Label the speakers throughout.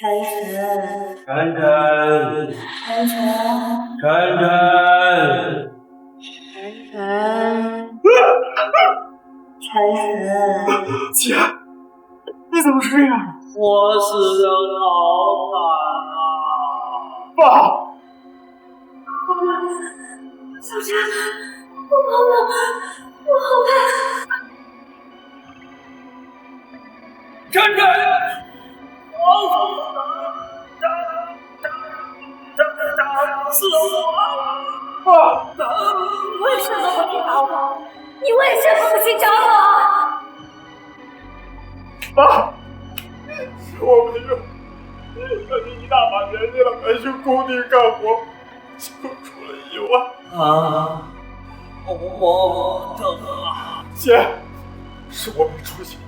Speaker 1: 晨晨，
Speaker 2: 晨晨，
Speaker 1: 晨晨，
Speaker 2: 晨晨，
Speaker 1: 晨晨，晨晨，
Speaker 3: 姐，你怎么这样？
Speaker 2: 我死的好惨啊！
Speaker 3: 爸，
Speaker 1: 小陈，我好怕。
Speaker 2: 晨晨，打死我！
Speaker 1: 为什么不打我？你为什么不去找我？
Speaker 3: 爸，是我没用，让你一大把年纪了还去工地干活，就出了意外。
Speaker 2: 啊，我疼啊！
Speaker 3: 姐，是我没出息，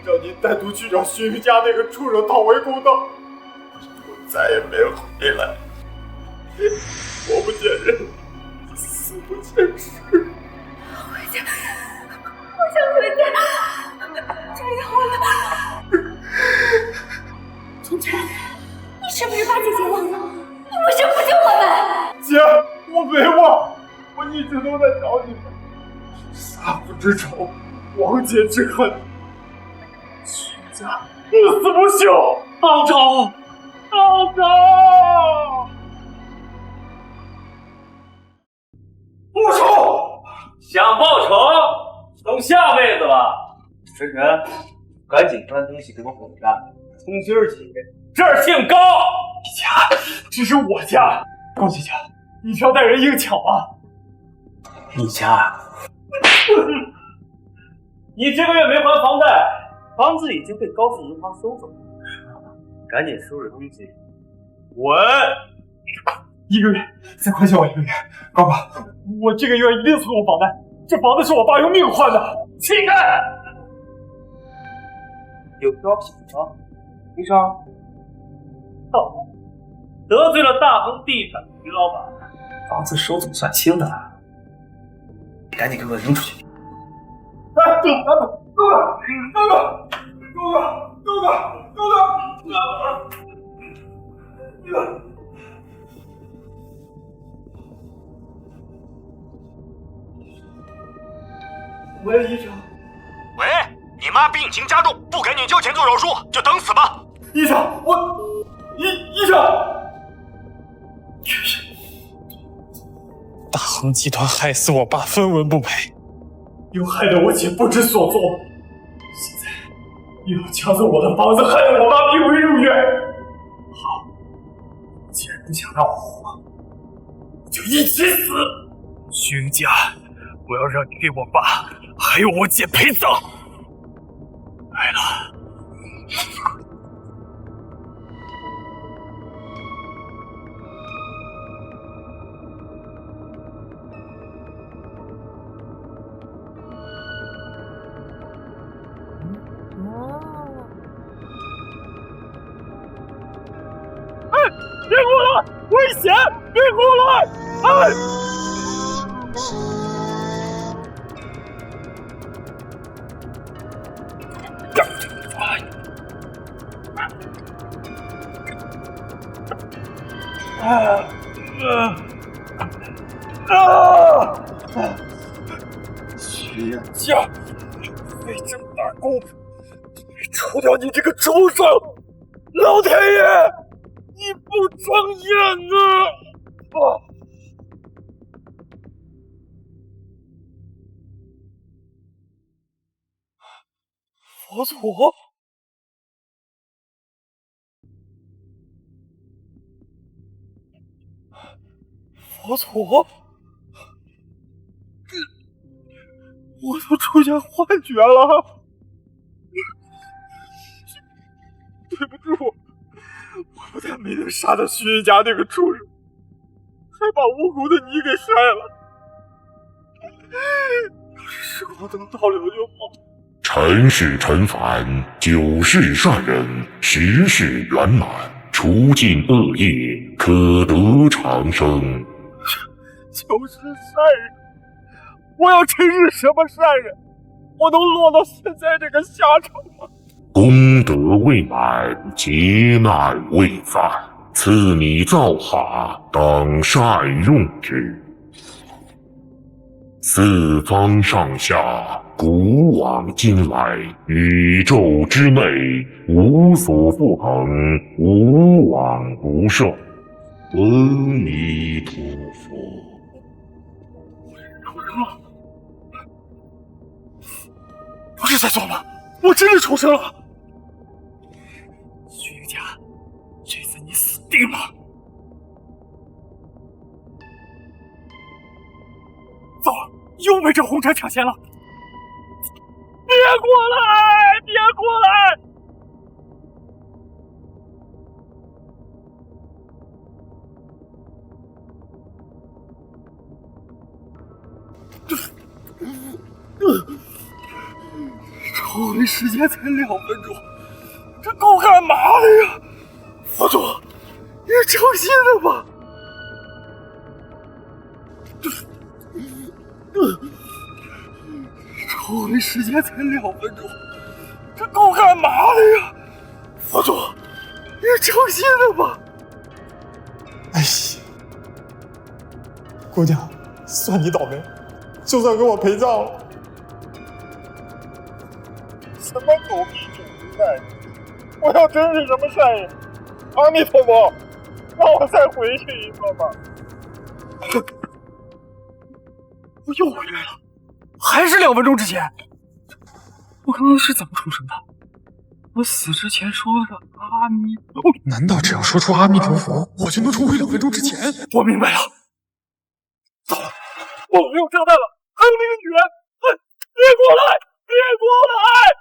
Speaker 3: 让您单独去找徐家那个畜生讨回公道，我再也没回来。我不见人，死不见尸。
Speaker 1: 回家，我想回家。终于好了。从晨，你是不是把姐姐忘了？你为什么不救我们？
Speaker 3: 姐，我没忘，我一直都在找你们。杀父之仇，亡姐之恨，徐家不死不休，报仇，报仇！报仇！
Speaker 2: 想报仇，等下辈子吧。晨晨，赶紧搬东西给我滚蛋！从今儿起，这儿姓高。
Speaker 3: 你家，这是我家。高姐姐，你挑待人硬抢啊！
Speaker 2: 你家，你这个月没还房贷，房子已经被高富银行收走了，赶紧收拾东西，滚！
Speaker 3: 一个月，再宽限我1个月。高爸，我这个月一定存我房贷，这房子是我爸用命换的。
Speaker 2: 乞丐！有消息吗？医生，到得罪了大恒地产的徐老板，房子收走算轻的了，赶紧给我扔出去！
Speaker 3: 哎，高哥！喂，医生。
Speaker 4: 喂，你妈病情加重，不赶紧交钱做手术，就等死吧。
Speaker 3: 医生，医生。
Speaker 5: 大恒集团害死我爸，分文不赔，
Speaker 3: 又害得我姐不知所措，现在又要抢走我的房子，害得我妈病危入院。好，既然不想让我活，就一起死。
Speaker 5: 徐家，我要让你给我爸还有我姐陪葬。来了。
Speaker 3: 别过来！危险！别过来！哎！徐家，费这么大功夫，除掉你这个畜生！老天爷！你不长眼啊！佛祖，佛祖，我都出现幻觉了，对不住。我不但没能杀到徐家那个畜生，还把无辜的你给杀了。要是时光能倒流就好。
Speaker 6: 尘世尘凡，9世善人，10世圆满，除尽恶业，可得长生。
Speaker 3: 就是善人，我要真是什么善人，我能落到现在这个下场吗？
Speaker 6: 功德未满，劫难未返，赐你造化，当善用之。四方上下，古往今来，宇宙之内，无所不恒，无往不胜。阿弥陀佛。
Speaker 5: 重生了！不是在做梦，我真的重生了！徐云家，这次你死定了！糟了，又被这红尘抢先了！别过来！别过来！抽离时间才2分钟，这够干嘛的呀？佛祖，你诚心的吧？抽离时间才2分钟，这够干嘛的呀？佛祖，你诚心的吧？
Speaker 3: 哎呀，姑娘，算你倒霉，就算给我陪葬了。什么狗屁种子善意！我要真是什么善意，阿弥陀佛，让我再回去一个吧。
Speaker 5: 我又回来了，还是2分钟之前。我刚刚是怎么重生的？我死之前说的阿弥陀佛，
Speaker 3: 难道只要说出阿弥陀佛，我就能重回2分钟之前？
Speaker 5: 我明白了。糟了，我没有炸弹了，还有那个女人！别过来！别过来！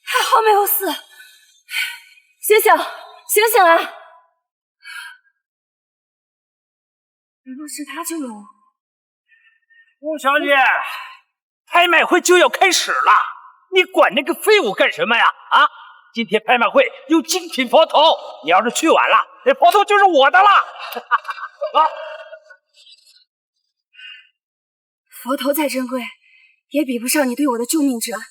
Speaker 1: 还好没有死，醒醒，醒醒啊！难道是他救了我？
Speaker 2: 吴小姐，拍卖会就要开始了，你管那个废物干什么呀？啊！今天拍卖会有精品佛头，你要是去晚了，这佛头就是我的了。啊！
Speaker 1: 佛头再珍贵，也比不上你对我的救命之恩。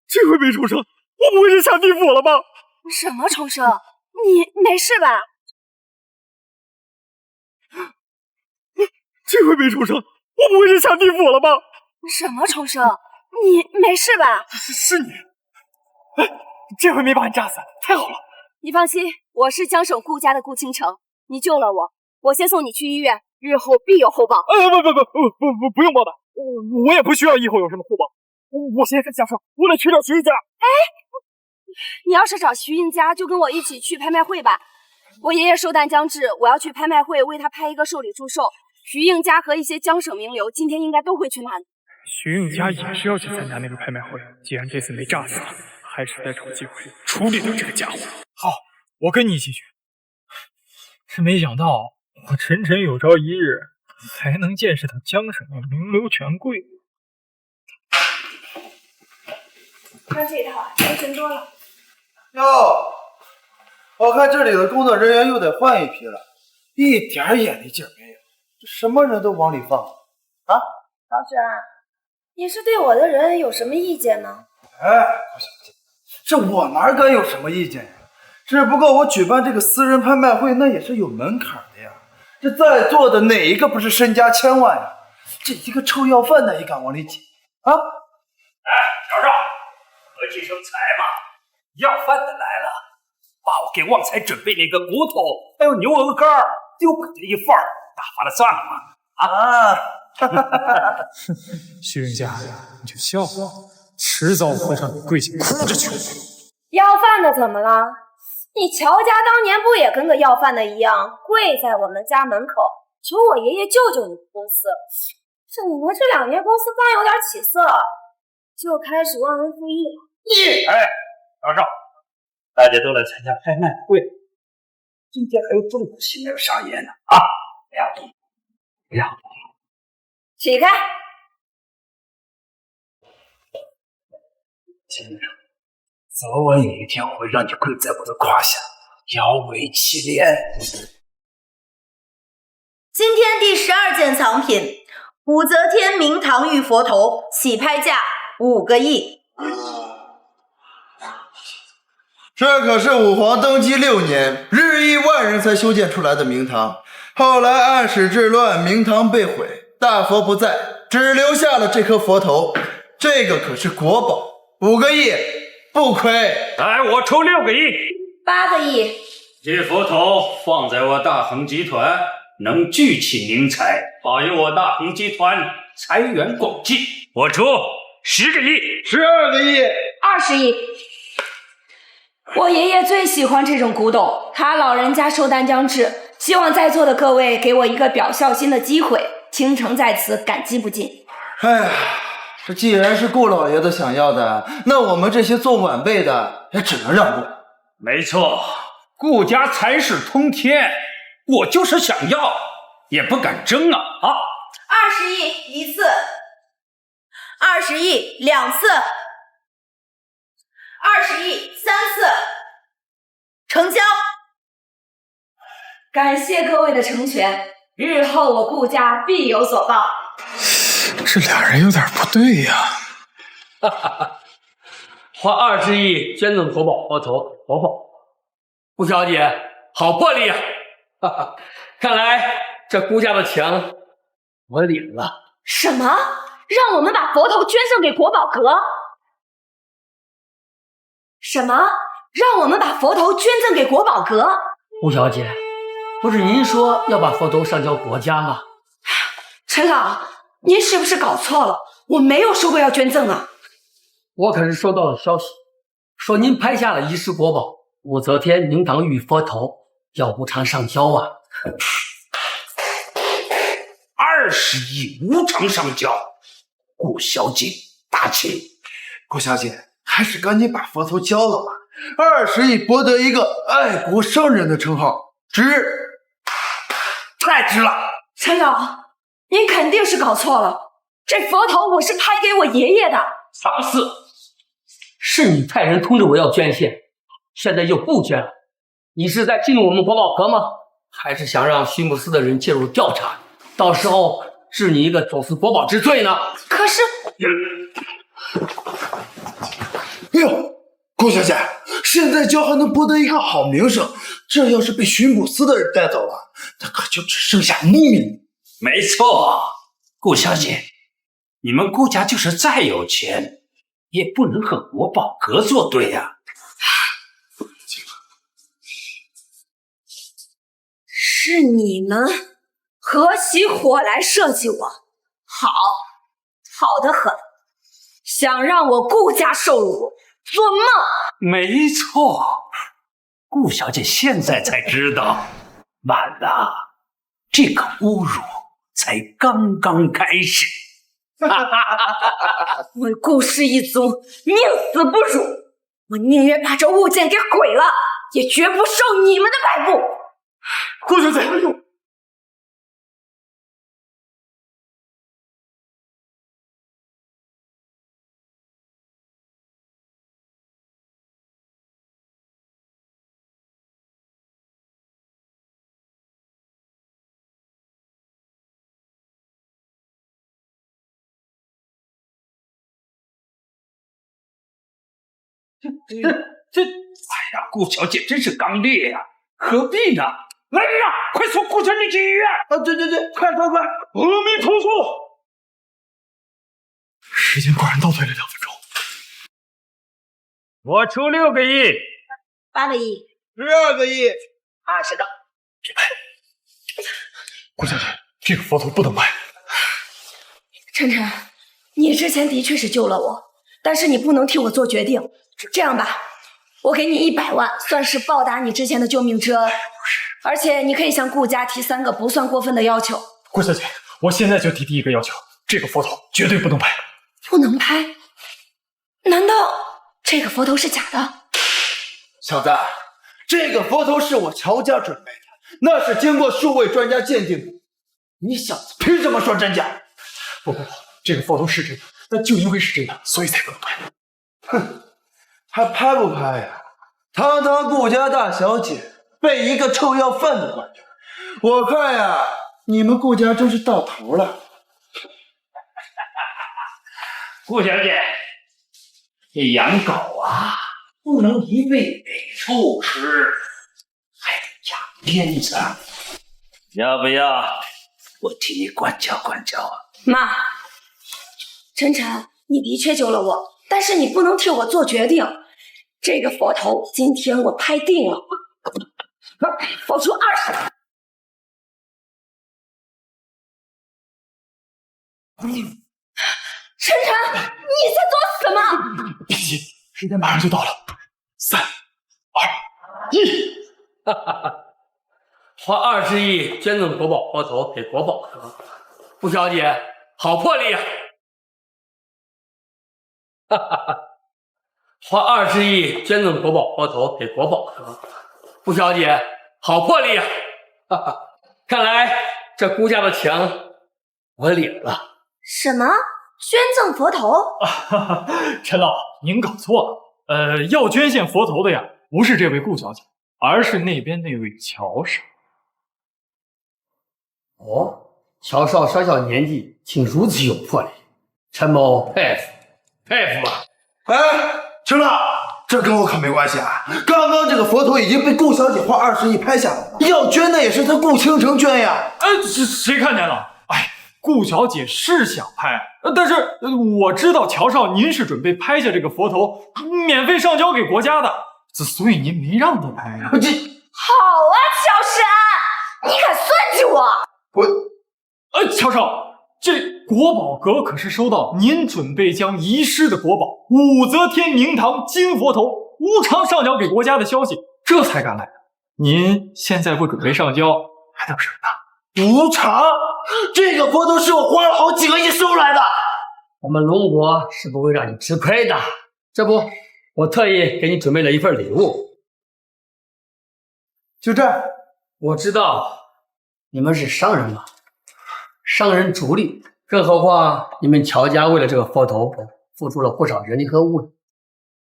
Speaker 5: 这回没重生，我不会是下地府了吧？
Speaker 1: 什么重生？你没事吧？
Speaker 5: 这回没重生，我不会是下地府了吧？
Speaker 1: 什么重生？你没事吧？
Speaker 5: 是你！哎，这回没把你炸死，太好了！
Speaker 1: 你放心，我是江省顾家的顾倾城，你救了我，我先送你去医院，日后必有厚报。
Speaker 5: 不用报答，我也不需要以后有什么厚报。我现在在江省，我得去找徐运家。
Speaker 1: 哎，你要是找徐运家，就跟我一起去拍卖会吧。我爷爷寿诞将至，我要去拍卖会为他拍一个寿礼祝寿。徐应家和一些江省名流今天应该都会去那里。
Speaker 5: 徐应家也是要去参加那个拍卖会，既然这次没炸死他，还是得找机会处理掉这个家伙。好，我跟你一起去。真没想到，我晨晨有朝一日还能见识到江省的名流权贵。
Speaker 1: 穿这套精神多了。
Speaker 7: 哟，我看这里的工作人员又得换一批了，一点眼力劲儿没有，这什么人都往里放啊！
Speaker 1: 老沈，你是对我的人有什么意见呢？
Speaker 7: 哎，郭小姐，这我哪敢有什么意见呀？只不过我举办这个私人拍卖会，那也是有门槛的呀。这在座的哪一个不是身家千万呀？这一个臭要饭的也敢往里挤啊！
Speaker 2: 哎，少少，喝几声菜嘛。要饭的来了，把我给旺财准备那个骨头还有牛鹅肝丢给他一份儿，打发了算了嘛。
Speaker 5: 徐运家，你就笑话，迟早会让你跪下哭着求。
Speaker 1: 要饭的怎么了？你乔家当年不也跟个要饭的一样，跪在我们家门口求我爷爷救救你公司？怎么这2年公司刚有点起色，就开始忘恩负义了？
Speaker 2: 哎，少少，大家都来参加拍卖会，
Speaker 7: 今天还有重头戏没有上演呢啊！不要，
Speaker 1: 起开！
Speaker 7: 先生，早晚有一天我会让你跪在我的胯下，摇尾乞怜。
Speaker 1: 今天第12件藏品，武则天明堂玉佛头，起拍价5个亿。
Speaker 7: 这可是武皇登基6年，日益万人才修建出来的明堂。后来安史之乱，明堂被毁，大佛不在，只留下了这颗佛头。这个可是国宝，5个亿不亏。
Speaker 4: 来，我出6个亿。
Speaker 1: 8个亿。
Speaker 4: 这佛头放在我大恒集团，能聚起民财，保佑我大恒集团财源广进。我出10个亿。
Speaker 7: 12个亿。
Speaker 8: 20亿。我爷爷最喜欢这种古董，他老人家寿诞将至，希望在座的各位给我一个表孝心的机会，倾城在此，感激不尽。
Speaker 7: 哎呀，这既然是顾老爷子想要的，那我们这些做晚辈的也只能让步。
Speaker 4: 没错，顾家财势通天，我就是想要，也不敢争啊
Speaker 1: 20亿1次，20亿2次，20亿3次，成交。
Speaker 8: 感谢各位的成全，日后我顾家必有所报。
Speaker 5: 这俩人有点不对呀。
Speaker 9: 哈哈哈，花20亿捐赠国宝佛头，活宝。顾小姐，好魄力啊！哈哈，看来这顾家的墙我领了。
Speaker 8: 什么？让我们把佛头捐赠给国宝阁？什么？让我们把佛头捐赠给国宝阁？
Speaker 9: 顾小姐，不是您说要把佛头上交国家吗？
Speaker 8: 陈老，您是不是搞错了？我没有说过要捐赠啊。
Speaker 9: 我可是收到了消息，说您拍下了遗失国宝武则天明堂玉佛头，要无偿上交啊。
Speaker 4: 20亿无偿上交，顾小姐大气。
Speaker 7: 顾小姐，还是赶紧把佛头交了吧。20亿博得一个爱国商人的称号，值，太值了。
Speaker 8: 陈老，您肯定是搞错了，这佛头我是拍给我爷爷的。
Speaker 9: 啥事？是你派人通知我要捐献，现在又不捐了，你是在激怒我们国宝阁吗？还是想让虚木司的人介入调查，到时候治你一个走私国宝之罪呢？
Speaker 8: 可是，
Speaker 7: 哎呦，顾小姐，现在交还能博得一个好名声，这要是被巡捕司的人带走了，那可就只剩下污名。
Speaker 4: 没错，顾小姐，你们顾家就是再有钱，也不能和国宝阁作对呀。
Speaker 8: 是你们合起伙来设计我，好的很，想让我顾家受辱，做梦！
Speaker 4: 没错，顾小姐现在才知道，晚了，这个侮辱才刚刚开始。
Speaker 8: 我顾氏一族宁死不辱，我宁愿把这物件给毁了，也绝不受你们的摆布。
Speaker 7: 顾小姐，
Speaker 4: 哎呀，顾小姐真是刚烈呀，何必呢？来人啊，快送顾小姐去医院！
Speaker 7: 啊，对，快！
Speaker 4: 阿弥陀佛！
Speaker 5: 时间果然倒退了2分钟。
Speaker 4: 我出6个亿
Speaker 1: ，8个亿
Speaker 7: ，12个亿
Speaker 1: ，20个。
Speaker 5: 别拍！顾小姐，这个佛头不能拍。
Speaker 8: 晨晨，你之前的确是救了我，但是你不能替我做决定。这样吧，我给你100万，算是报答你之前的救命之恩。而且你可以向顾家提3个不算过分的要求。
Speaker 5: 顾小姐，我现在就提第一个要求，这个佛头绝对不能拍。
Speaker 8: 不能拍？难道这个佛头是假的？
Speaker 7: 小子，这个佛头是我乔家准备的，那是经过数位专家鉴定的。你小子凭什么说真假？
Speaker 5: 不，这个佛头是真的，但就因为是真的，所以才不能拍。
Speaker 7: 哼，还拍不拍呀？堂堂顾家大小姐被一个臭要饭的惯着，我看呀，你们顾家真是到头了。
Speaker 4: 顾小姐，这养狗啊，不能一味给臭吃，还得养鞭子。要不要我替你管教管教啊？
Speaker 8: 妈，晨晨，你的确救了我，但是你不能替我做决定。这个佛头今天我拍定了，佛出20。晨晨，你在做什么？
Speaker 5: 别急，时间马上就到了。3、2、1，
Speaker 9: 哈哈哈！花20亿捐赠国宝佛头给国宝哥，顾小姐，好魄力呀！哈哈哈！花20亿捐赠国宝佛头给国宝哥，顾小姐，好魄力呀！哈哈，看来这顾家的情我领了。
Speaker 8: 什么？捐赠佛头？
Speaker 5: 陈老，您搞错了。要捐献佛头的呀，不是这位顾小姐，而是那边那位乔少。
Speaker 9: 哦，乔少小小年纪，竟如此有魄力，陈某佩服佩服啊！
Speaker 7: 哎，陈老，这跟我可没关系啊！刚刚这个佛头已经被顾小姐花20亿拍下来了，要捐的也是她顾倾城捐呀。
Speaker 5: 谁看见了？哎，顾小姐是想拍，但是我知道乔少您是准备拍下这个佛头，免费上交给国家的，所以您没让她拍呀。
Speaker 8: 好啊，乔山，你敢算计我？
Speaker 5: 乔少，这国宝阁可是收到您准备将遗失的国宝武则天明堂金佛头无偿上交给国家的消息，这才赶来的。您现在不准备上交，还等什么呢？
Speaker 7: 无偿？这个佛头是我花了好几个亿收来的，
Speaker 9: 我们龙国是不会让你吃亏的。这不，我特意给你准备了一份礼物。
Speaker 7: 就这。
Speaker 9: 我知道你们是商人嘛，商人逐利，更何况你们乔家为了这个佛头付出了不少人力和物力。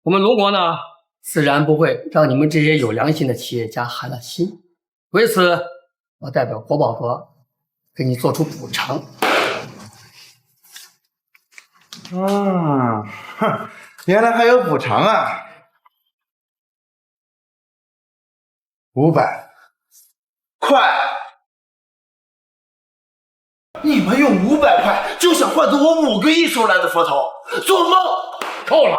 Speaker 9: 我们龙国呢，自然不会让你们这些有良心的企业家寒了心。为此，我代表国宝阁给你做出补偿。
Speaker 7: 哼，原来还有补偿啊！500，快！你们用500块就想换走我5个亿收来的佛头，做梦！
Speaker 9: 够了，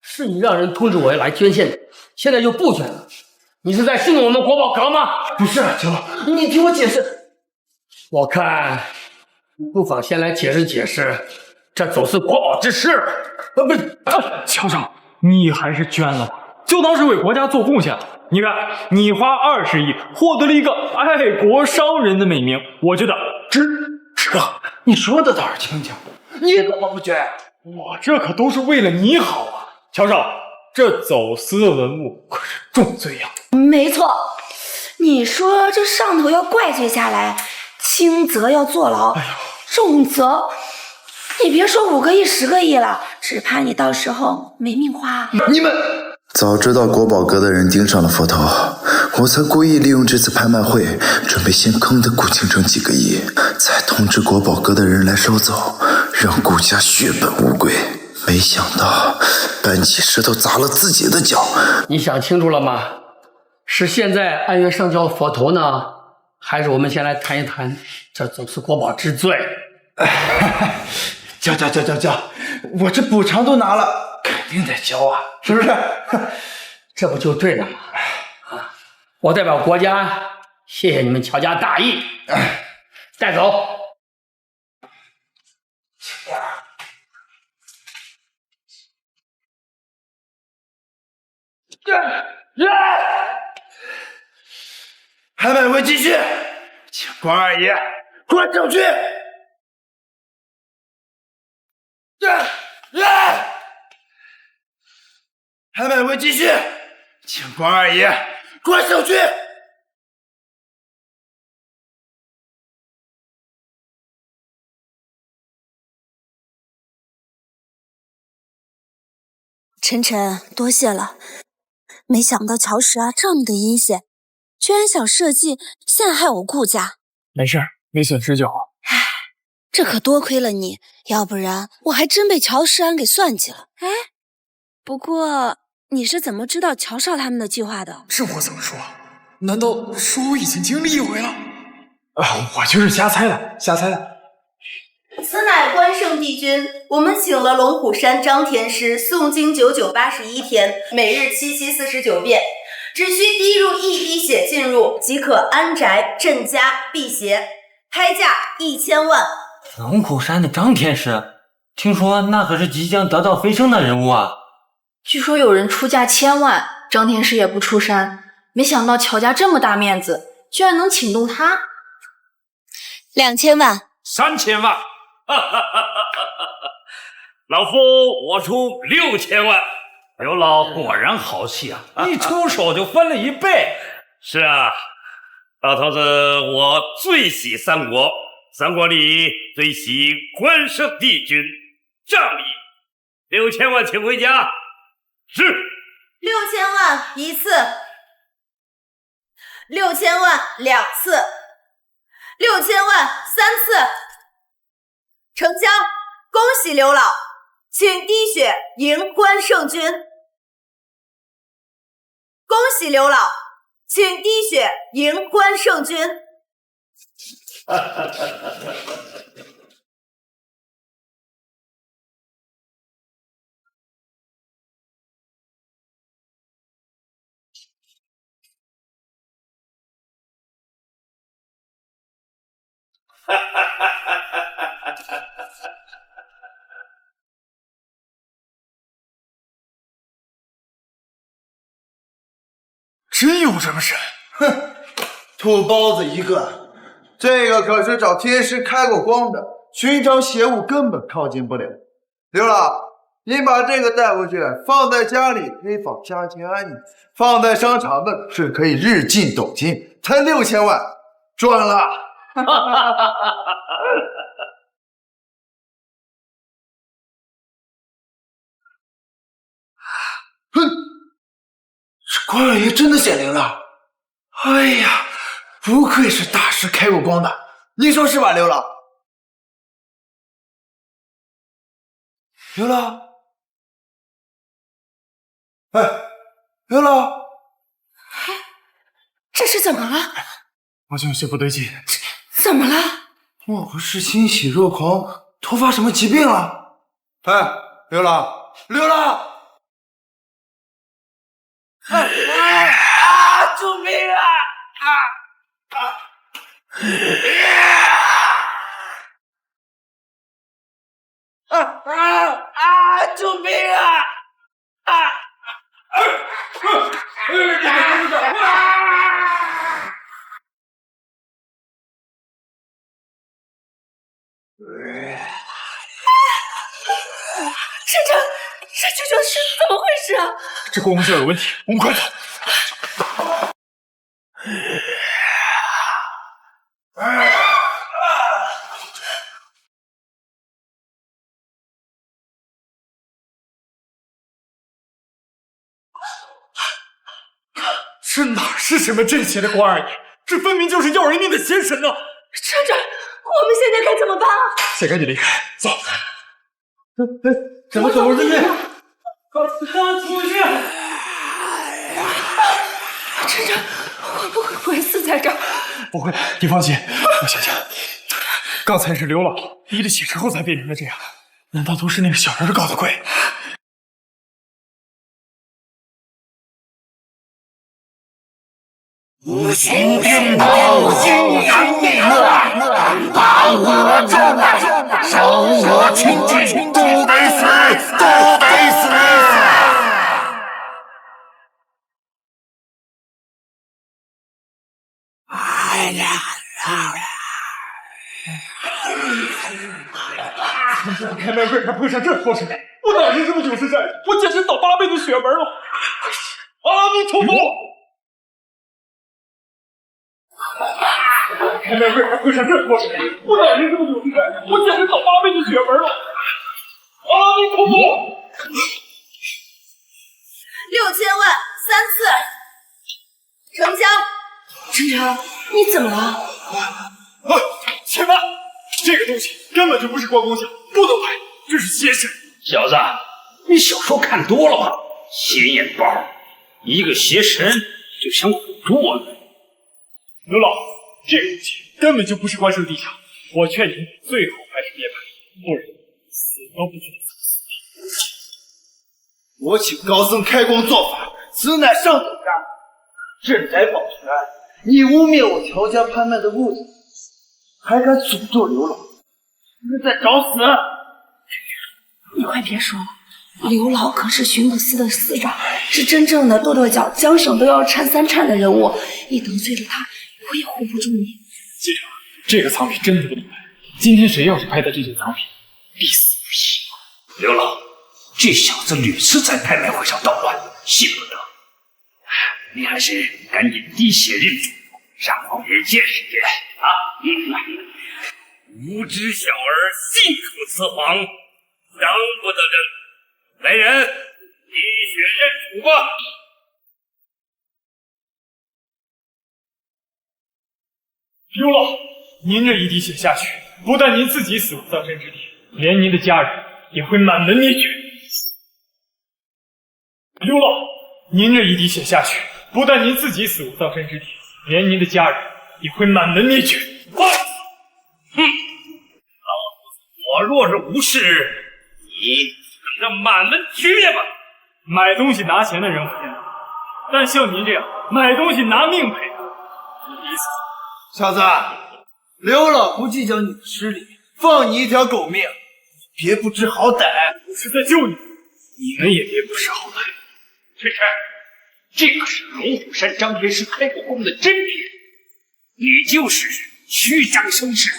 Speaker 9: 是你让人通知我要来捐献的，现在又不捐了，你是在戏弄我们国宝阁吗？
Speaker 7: 不是，秦老，你听我解释。
Speaker 9: 我看不妨先来解释解释这走私国宝之事。
Speaker 5: 不是，乔少，你还是捐了吧，就当是为国家做贡献了。你看，你花20亿获得了一个爱国商人的美名，我觉得值。
Speaker 7: 你说的倒是轻巧，你怎么不捐？
Speaker 5: 我这可都是为了你好啊，乔少，这走私文物可是重罪呀。
Speaker 8: 没错，你说这上头要怪罪下来，轻则要坐牢，重则你别说5个亿、10个亿了，只怕你到时候没命花。
Speaker 7: 你们
Speaker 10: 早知道国宝阁的人盯上了佛头，我才故意利用这次拍卖会，准备先坑得顾倾城几个亿，再通知国宝阁的人来收走，让顾家血本无归。没想到搬起石头砸了自己的脚。
Speaker 9: 你想清楚了吗？是现在按月上交佛头呢，还是我们先来谈一谈这走私国宝之罪？
Speaker 7: 交，我这补偿都拿了，肯定得交啊，是不是？
Speaker 9: 这不就对了吗？我代表国家，谢谢你们乔家大义，带走。
Speaker 7: 拍卖会继续，请关二爷关正军。拍卖会继续，请关二爷关胜军。
Speaker 11: 晨晨，多谢了。没想到乔石啊这么的阴险，居然想设计陷害我顾家。
Speaker 5: 没事，没损失就好。
Speaker 11: 唉，这可多亏了你，要不然我还真被乔世安给算计了。哎，不过你是怎么知道乔少他们的计划的？
Speaker 5: 这我怎么说？难道说我已经经历一回了？我就是瞎猜的，瞎猜的。
Speaker 1: 此乃关圣帝君，我们请了龙虎山张天师诵经981天，每日7息49遍，只需滴入1滴血进入，即可安宅、镇家、辟邪，开价1000万。
Speaker 4: 龙虎山的张天师，听说那可是即将得道飞升的人物啊！
Speaker 12: 据说有人出价1000万，张天师也不出山，没想到乔家这么大面子，居然能请动他。
Speaker 11: 2000万
Speaker 4: ，3000万。老夫我出6000万，刘老果然豪气啊！一出手就翻了1倍。是啊，老头子我最喜三国，三国里最喜关圣帝君，仗义。6000万请回家。是。
Speaker 1: 6000万1次，6000万2次，6000万3次。成交！恭喜刘老，请滴血迎关圣君。恭喜刘老，请滴血迎关圣君。
Speaker 5: 真有这么神？
Speaker 7: 哼，土包子一个！这个可是找天师开过光的，寻常邪物根本靠近不了。刘老，您把这个带回去，放在家里可以保家庭安宁，放在商场那是可以日进斗金，才6000万，赚了！哼，这关老爷真的显灵了！哎呀，不愧是大师开过光的，你说是吧，刘老？刘老，哎，刘老，
Speaker 8: 这是怎么了？
Speaker 5: 好像有些不对劲。
Speaker 8: 怎么了？
Speaker 7: 莫不是欣喜若狂，突发什么疾病了？哎，刘老，刘老！
Speaker 9: 救命啊！救命啊！
Speaker 8: 晨晨，这是怎么回事啊？
Speaker 5: 这公司有问题，我们快走！这哪是什么镇邪的关二爷，这分明就是要人命的邪神呢！
Speaker 8: 晨晨，我们现在该怎么办啊？
Speaker 5: 先赶紧离开，走。
Speaker 9: 怎么走出去？
Speaker 4: 刚出去！
Speaker 8: 晨晨，会不会鬼死在这儿？
Speaker 5: 不会的，你放心。我想想，刚才是刘老滴了血之后才变成了这样，难道都是那个小人搞的鬼？
Speaker 6: 无情变斗，阴阳逆恶，把我重了，手我擒尽，都得死，都得死！
Speaker 5: 开门会还碰上这破事，我哪是这么久是债，我简直倒8辈子血门了！阿弥陀佛！拍卖会还会上这多少人？我哪是这么有厉害？我简直早8倍的血纹了！阿弥陀佛
Speaker 8: ！6000万3次，成交。晨晨，你怎么了？
Speaker 5: 且慢，这个东西根本就不是关公像，不能拍，这是邪神。
Speaker 4: 小子，你小说看多了吧？邪眼包，一个邪神就想唬住我们？
Speaker 5: 刘老，这个东西根本就不是关圣帝像，我劝你最好还是别拍，不然死都不去。
Speaker 7: 我请高僧开光做法，此乃上等家，镇宅保全。你污蔑我乔家拍卖的物件，还敢诅咒刘老，你是在找死！
Speaker 8: 你快别说了，刘老可是巡捕司的司长，是真正的跺跺脚，江省都要颤3颤的人物。你得罪了他，我也护不住你。
Speaker 5: 机长，这个藏品真的不能拍。今天谁要是拍的这件藏品，必死无疑。
Speaker 4: 刘老，这小子屡次在拍卖会上捣乱，信不得。你还是赶紧滴血认主，让王爷见识见啊！无知小儿信口雌黄，杨不得正。来人，滴血认主吧！
Speaker 5: 刘老，您这一滴血下去，不但您自己死无葬身之地，连您的家人也会满门灭绝。刘老，您这一滴血下去，不但您自己死无葬身之地，连您的家人也会满门灭绝。
Speaker 4: 快！哼！老夫我若是无事，你等着满门区别吧。
Speaker 5: 买东西拿钱的人我见过，但像您这样买东西拿命赔的，我第一次。
Speaker 7: 小子，刘老不计较你的失礼，放你一条狗命，别不知好歹。
Speaker 5: 我是在救你，你们也别不识好歹。
Speaker 4: 晨晨，这可是龙虎山张天师开过光的真品，你就是虚张声势，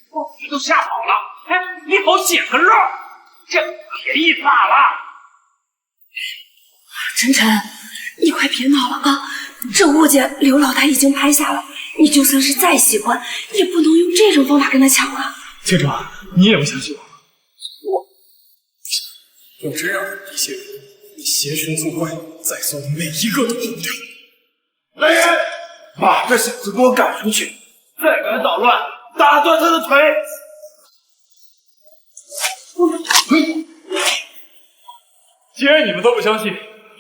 Speaker 4: 把你都吓跑了。哎，你好捡个漏，这便宜大了。
Speaker 8: 晨晨，你快别闹了啊！这物件刘老他已经拍下了，你就算是再喜欢，也不能用这种方法跟他抢啊！
Speaker 5: 厅长，你也不相信我？要真让这些人以邪神作怪，在座的每一个都跑不掉。
Speaker 7: 来人，把这小子给我赶出去！再敢捣乱，打断他的腿！
Speaker 5: 既然你们都不相信，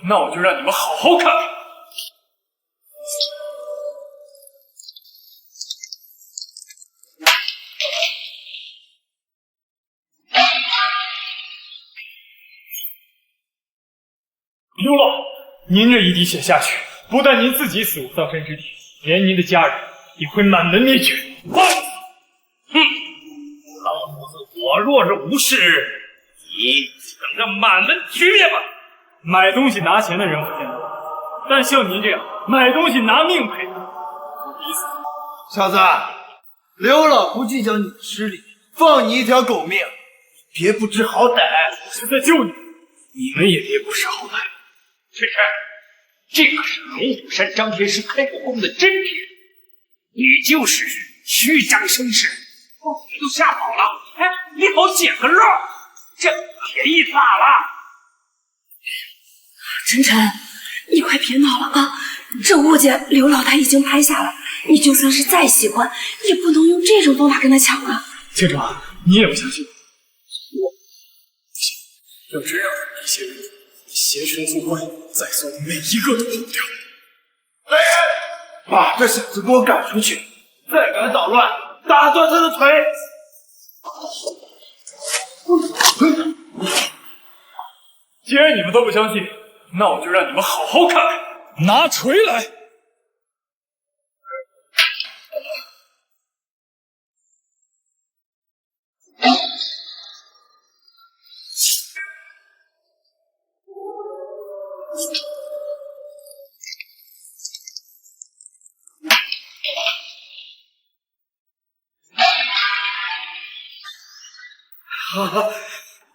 Speaker 5: 那我就让你们好好看看。刘老，您这一滴血下去，不但您自己死无葬身之地，连您的家人也会满门灭绝。
Speaker 4: 快！哼！老夫子我若是无事，你等着满门区别吧。
Speaker 5: 买东西拿钱的人我见过，但像您这样买东西拿命赔的，我第一次。
Speaker 7: 小子，刘老不计较你的失礼，放你一条狗命，别不知好歹。
Speaker 5: 我是在救你，你们也别不识好歹。
Speaker 4: 晨晨，这可是龙虎山张天师开过光的真品，你就是虚张声势，把你都吓跑了。哎，你好捡个漏，这便宜大了。
Speaker 8: 晨晨，你快别闹了啊！这物件刘老他已经拍下了，你就算是再喜欢，也不能用这种方法跟他抢啊！
Speaker 5: 厅长，你也不相信我？要真让这些人以邪神作怪，在座的每一个都跑不掉。
Speaker 7: 来人，把这小子给我赶出去！再敢捣乱，打断他的腿！
Speaker 5: 既然你们都不相信，那我就让你们好好看看。拿锤来！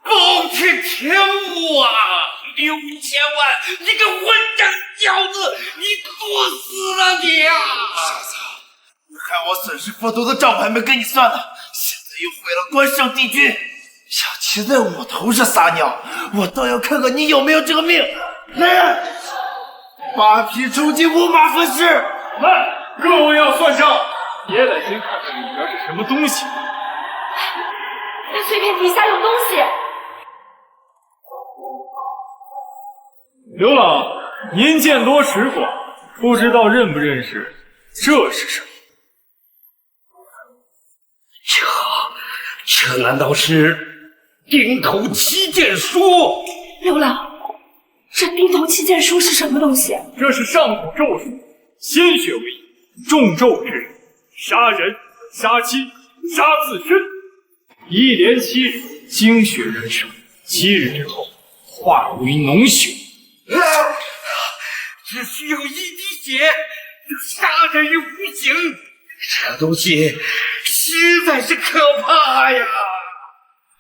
Speaker 4: 暴殄天物啊！6000万，你个混账小子，你作死了你啊！
Speaker 5: 小子，
Speaker 7: 害我损失佛头的账还没跟你算呢，现在又毁了关圣帝君，想骑在我头上撒尿，我倒要看看你有没有这个命！来人，扒皮抽筋，五马分尸！
Speaker 5: 来，各位要算账，也得先看看里边是什么东西。
Speaker 1: 那碎片底下有东西。
Speaker 5: 刘老，您见多识广，不知道认不认识这是什么？
Speaker 4: 这难道是钉头七剑书？
Speaker 1: 刘老，这钉头七剑书是什么东西？
Speaker 5: 这是上古咒术，鲜血为引，重咒之人，杀人、杀亲、杀自身，一连7日，精血燃烧，7日之后化为脓血。
Speaker 4: 只需要一滴血，就杀人于无形，这东西实在是可怕呀！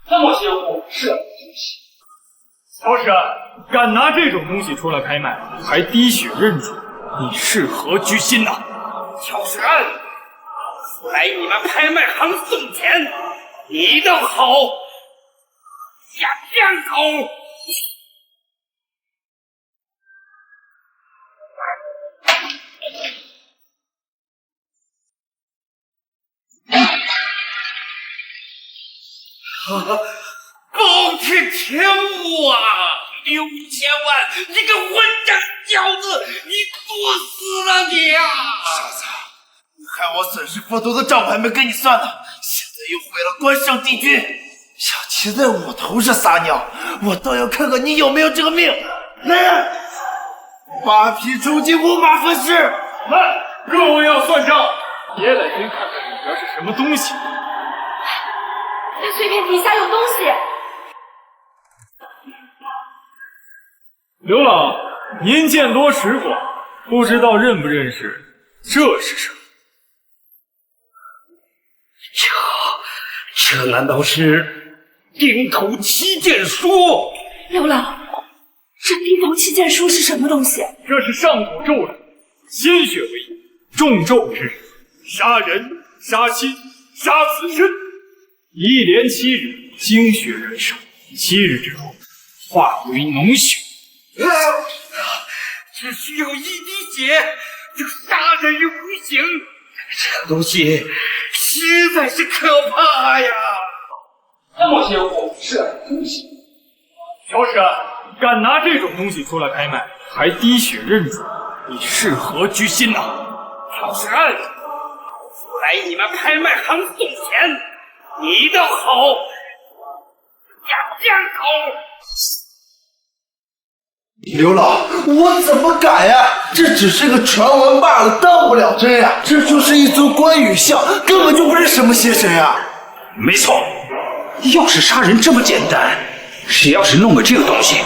Speaker 5: 这么邪乎是什么东西？乔石，敢拿这种东西出来拍卖，还滴血认主，你是何居心呐？
Speaker 4: 乔石，来你们拍卖行送钱，你倒好，下江口。保持天物啊！6000万，你个混账小子，你作死了你啊！
Speaker 7: 小子，害我损失佛头的账还没跟你算呢，现在又毁了关圣帝君，想骑在我头上撒尿，我倒要看看你有没有这个命！来人，扒皮抽筋，五马分尸！
Speaker 5: 来，各位要算账，也得先看看里边是什么东西。
Speaker 1: 那碎片底下有东西。
Speaker 5: 刘老，您见多识广，不知道认不认识这是什么？
Speaker 4: 这难道是钉头七剑书？
Speaker 1: 刘老，这钉头七剑书是什么东西？
Speaker 5: 这是上古咒术，鲜血为引，重咒之人，杀人、杀亲、杀自身，一连7日，精血燃烧，7日之后化为脓血。
Speaker 4: 只需要一滴血，就杀人于无形，这东西实在是可怕呀！
Speaker 5: 这么邪乎是什么东西？乔石，敢拿这种东西出来拍卖，还滴血认主，你是何居心呐？
Speaker 4: 乔石，来你们拍卖行送钱，你倒好，下江口。
Speaker 7: 刘老，我怎么敢呀？这只是个传闻罢了，当不了真呀！这就是一尊关羽像，根本就不是什么邪神呀！
Speaker 4: 没错，要是杀人这么简单，谁要是弄个这个东西，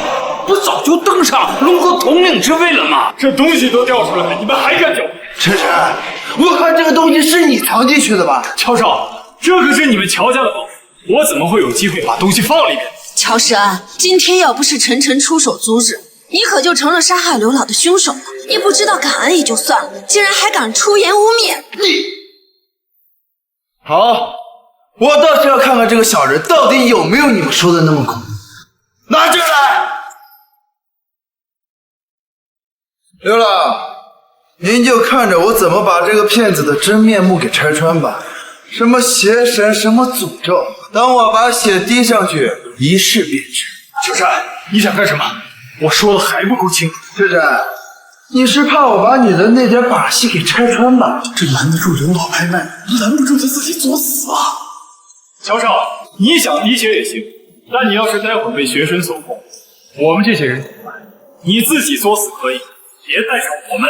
Speaker 4: 不早就登上龙哥统领之位了吗？
Speaker 5: 这东西都掉出来了，你们还敢狡辩？
Speaker 7: 晨晨，我看这个东西是你藏进去的吧？
Speaker 5: 乔少，这可是你们乔家的宝，我怎么会有机会把东西放里面？
Speaker 11: 乔石安，今天要不是晨晨出手阻止，你可就成了杀害刘老的凶手了。你不知道感恩也就算了，竟然还敢出言污蔑！
Speaker 7: 好，我倒是要看看这个小人到底有没有你们说的那么恐怖。拿这来！刘老，您就看着我怎么把这个骗子的真面目给拆穿吧。什么邪神，什么诅咒，等我把血滴上去，一试便知。
Speaker 5: 秋山，你想干什么？我说的还不够清楚。
Speaker 7: 秋山，你是怕我把你的那点把戏给拆穿吧？
Speaker 5: 这拦得住刘老拍卖，拦不住他自己作死啊！乔少，你想滴血也行，但你要是待会儿被血神所控，我们这些人怎么办？你自己作死可以，别带上我们。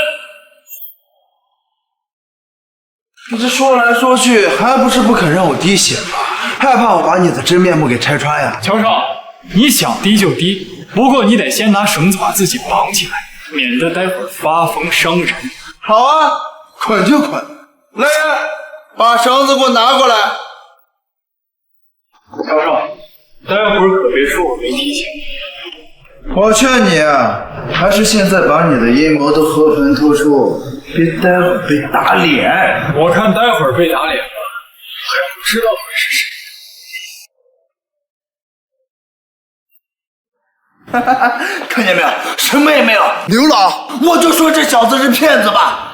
Speaker 7: 你这说来说去，还不是不肯让我滴血吗？害怕我把你的真面目给拆穿呀？
Speaker 5: 乔少，你想滴就滴，不过你得先拿绳子把自己绑起来，免得待会儿发疯伤人。
Speaker 7: 好啊，捆就捆。来人，把绳子给我拿过来。
Speaker 5: 乔少，待会儿可别说我没提醒你。
Speaker 7: 我劝你还是现在把你的阴谋都和盘托出，别待会儿被打脸。
Speaker 5: 我看待会儿被打脸了，还不知道会是谁。
Speaker 7: 哈哈哈，看见没有？什么也没有。刘老，我就说这小子是骗子吧。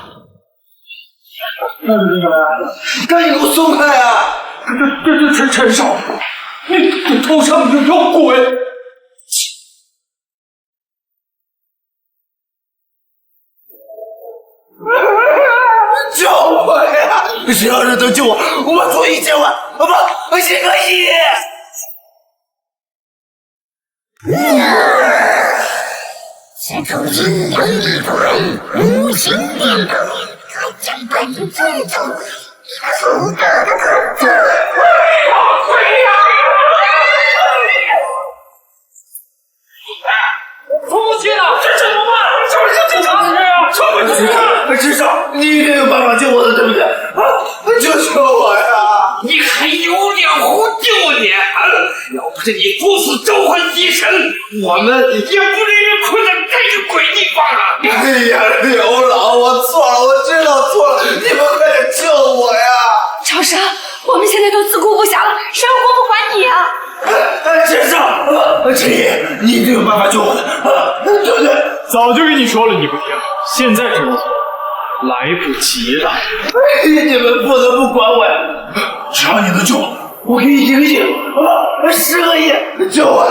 Speaker 7: 赶紧给我松开啊！这陈少，你头上就要滚！救我呀！谁要是能救我，我出1000万，不，1个亿！
Speaker 6: 自从阴阳一鬼无情变动，他将把你追走，出大的可罪。
Speaker 5: 出不去了，这怎么办？是不是警察局啊？出不去了！
Speaker 7: 至少你一定有办法救我的，对不对？救救我呀！
Speaker 4: 你还有脸胡救脸？要不是你不死召唤机神，我们也不至于困在这个鬼地方啊！
Speaker 7: 哎呀，刘老，我错了，我知道错了，你们快点救我呀！
Speaker 8: 乔杉，我们现在都自顾不暇了，谁要过不还你啊？
Speaker 7: 陈少，陈毅，你一定有办法救我的，对不对？
Speaker 5: 早就跟你说了，你不听，现在这么做来不及了。
Speaker 7: 你们不能不管我呀！只要你能救我，我给你1个亿，10个亿，救我，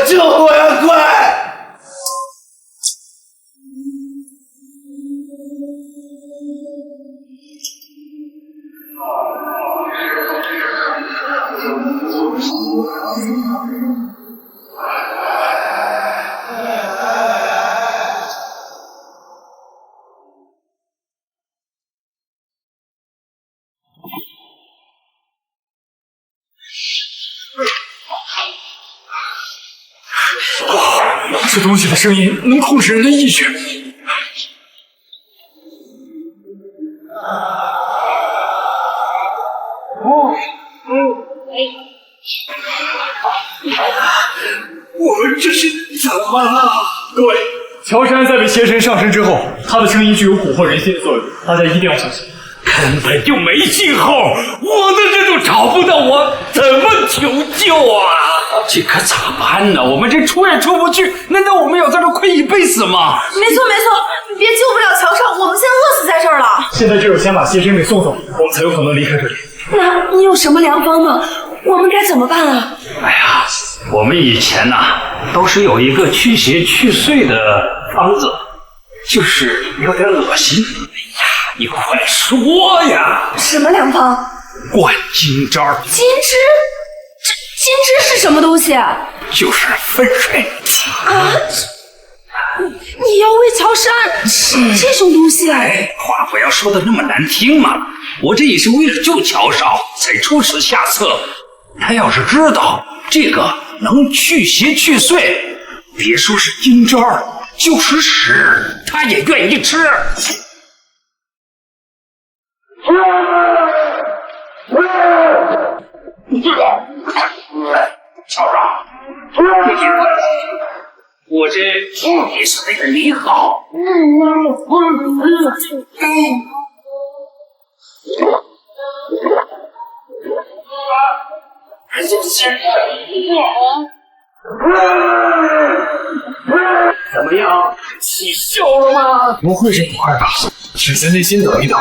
Speaker 7: 救我呀，快！
Speaker 5: 这东西的声音能控制人的意识。
Speaker 7: 我们这是怎么了？
Speaker 5: 各位，乔杉在被邪神上身之后，他的声音具有蛊惑人心的作用，大家一定要小心。
Speaker 4: 根本就没信号，我的人都找不到我，怎么求救啊？这可咋办呢？我们这出也出不去，难道我们要在这困一辈子吗？
Speaker 12: 没错没错，别救不了乔少，我们现在饿死在这儿了。
Speaker 5: 现在只有先把邪神给送走，我们才有可能离开这里。
Speaker 8: 那你有什么良方吗？我们该怎么办啊？
Speaker 4: 哎呀，我们以前呐，都是有一个驱邪去祟的方子，就是有点恶心。哎呀，你快说呀！
Speaker 8: 什么良方？
Speaker 4: 灌金招。
Speaker 8: 金枝？金枝是什么东西啊？
Speaker 4: 就是分水
Speaker 8: 啊！你要为乔杉吃这种东西啊？
Speaker 4: 话不要说的那么难听嘛！我这也是为了救乔少才出此下策。他要是知道这个能去邪去祟，别说是金招，就是屎他也愿意吃。乔少，我这也是为了你好。怎么样？起效了吗？
Speaker 5: 不会这么快吧？只在内心等一等。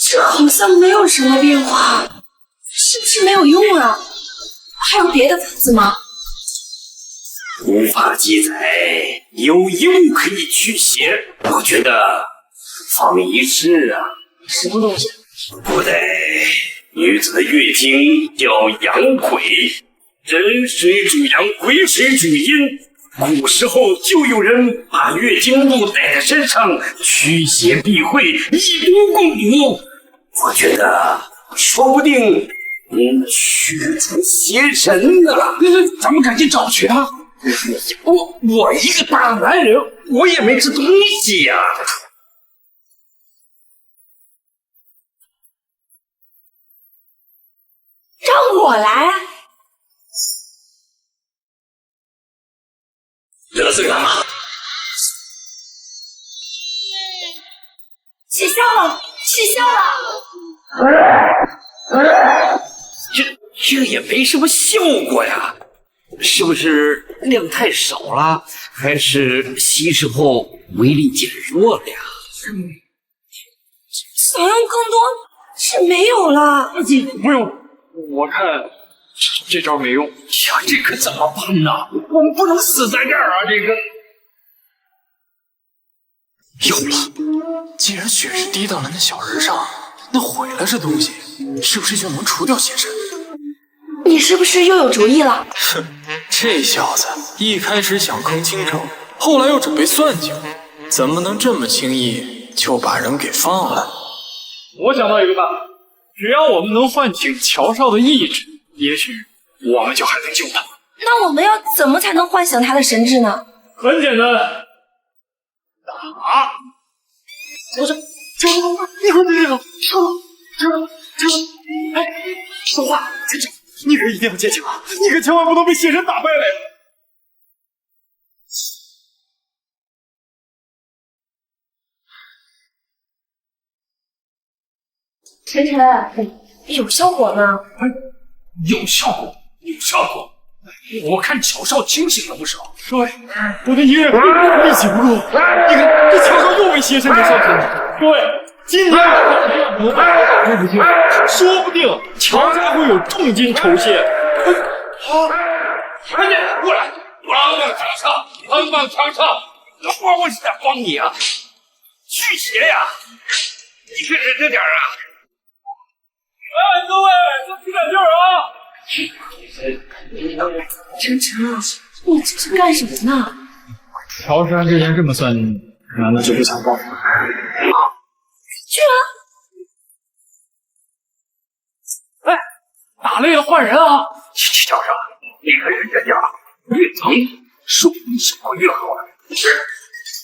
Speaker 8: 这好像没有什么变化，是不是没有用啊？还有别的法子吗？
Speaker 4: 无法记载，有用可以驱邪，我觉得放一试啊。
Speaker 5: 什么东西？
Speaker 4: 不对，女子的月经叫阳癸，人水主阳，癸水主阴。古时候就有人把月经露带在身上，驱邪避秽，以毒攻毒。我觉得说不定能驱除邪神呢。咱们赶紧找去啊！我一个大男人，我也没这东西呀。
Speaker 8: 让我来？
Speaker 4: 得罪了吗？
Speaker 8: 起效了，起效了！
Speaker 4: 这也没什么效果呀，是不是量太少了，还是稀释后威力减弱了呀？
Speaker 8: 想要更多是没有了。
Speaker 5: 不用，我看这招没用。
Speaker 4: 呀，这可怎么办呢？我们不能死在这儿啊！这个
Speaker 5: 有了，既然血是滴到了那小人上，那毁了这东西，是不是就能除掉邪神？
Speaker 8: 你是不是又有主意了？
Speaker 5: 哼，这小子一开始想坑倾城，后来又准备算计我，怎么能这么轻易就把人给放了？我想到一个办法，只要我们能唤醒乔少的意志，也许我们就还能救他。
Speaker 8: 那我们要怎么才能唤醒他的神智呢？
Speaker 5: 很简单，打！
Speaker 8: 我说，
Speaker 5: 你快别动！哎，说话，陈诚，你可一定要坚强，你可千万不能被邪神打败了呀！
Speaker 8: 晨晨，有效果吗？
Speaker 5: 有效果，有效果！我看乔少清醒了不少。少尉，我的爷力气不够，你看这乔少又被邪神给算计了。各位，今天我不行，说不定乔家会有重金酬谢。好，赶紧过来！帮帮乔少，帮帮乔少！我是在帮你啊！驱邪呀！你可忍着点啊！哎，各位，都起点劲儿啊！
Speaker 8: 晨晨，你这是干什么呢？
Speaker 5: 乔山这人这么算计你，难道就不想报复？
Speaker 8: 居然！
Speaker 5: 哎，打累了换人啊！乔山，你可忍着点儿，越疼说不定效果越好。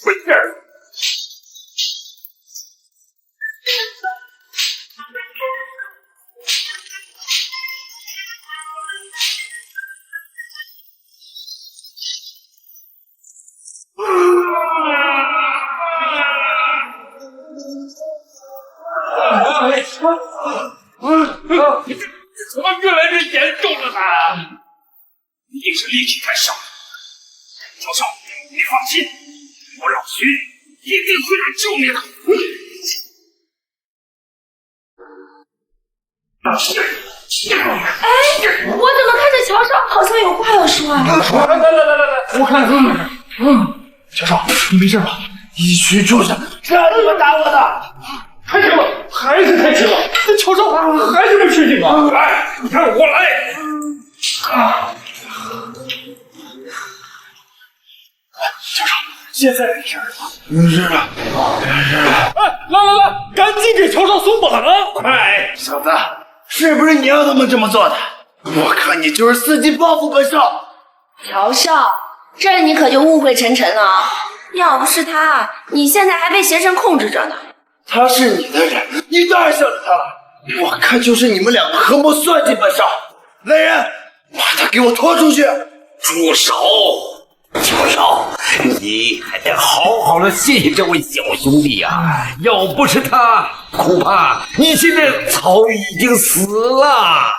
Speaker 5: 回劲儿！怎么越来越严重了呢？一定是力气太小了。乔少，你放心，我老徐一定会来救你的。
Speaker 8: 哎，我怎么看着乔少好像有话要说啊？
Speaker 5: 来，我看怎么回事。乔少，你没事吧？一群畜生，这你们打我的！开枪了，还是开枪了？这乔少还是不睡醒啊！来，让我来！乔少，现在没事了吧？没事了，没事了。哎，来，赶紧给乔少松绑啊！快！
Speaker 7: 小子，是不是你要他们这么做的？我看你就是伺机报复本少。
Speaker 8: 乔少，这你可就误会晨晨了。要不是他，你现在还被邪神控制着呢。
Speaker 7: 他是你的人，你当然向着他了。我看就是你们两个合谋算计本少。来人，把他给我拖出去！
Speaker 4: 住手！乔少，你还得好好的谢谢这位小兄弟呀！要不是他，恐怕你现在早已经死了。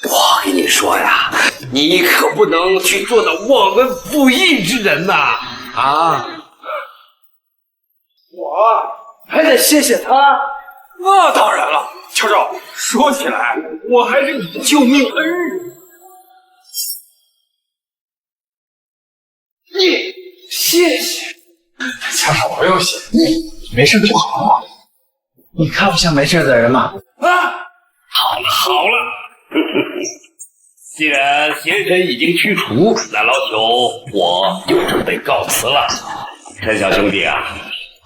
Speaker 4: 我跟你说呀，你可不能去做那忘恩负义之人呐！啊！
Speaker 7: 我还得谢谢他。
Speaker 5: 那当然了，乔少，说起来，我还是你的救命恩人。你谢谢，乔少，不用谢，没事就好。你看不像没事的人吗？啊！
Speaker 4: 好了，既然邪神已经驱除，那老朽我就准备告辞了。陈小兄弟啊，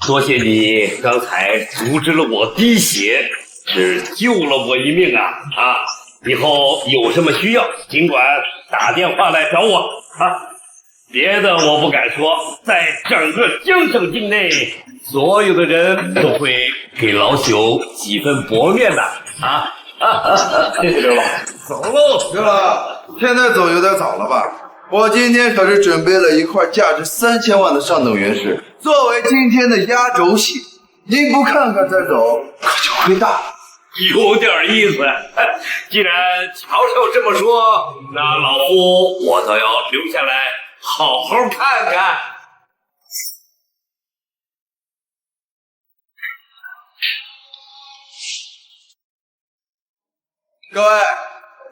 Speaker 4: 多谢你刚才阻止了我滴血，只救了我一命啊！以后有什么需要，尽管打电话来找我啊。别的我不敢说，在整个京城境内，所有的人都会给老朽几分薄面的啊！谢谢刘老，走喽。
Speaker 10: 对了，现在走有点早了吧？
Speaker 7: 我今天可是准备了一块价值3000万的上等原石，作为今天的压轴戏。您不看看再走，可就亏大了。
Speaker 4: 有点意思。既然乔乔这么说，那老夫我倒要留下来好好看看。
Speaker 7: 各位，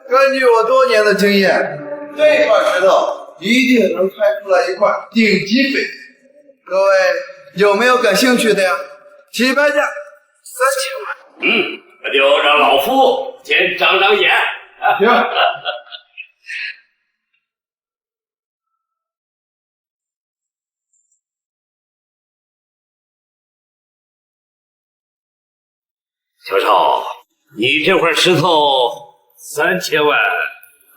Speaker 7: 根据我多年的经验，这块石头一定能开出来一块顶级翡翠。各位有没有感兴趣的呀？起拍价3000万。
Speaker 4: 那就让老夫先长长眼。
Speaker 7: 行。
Speaker 4: 乔乔，你这块石头3000万，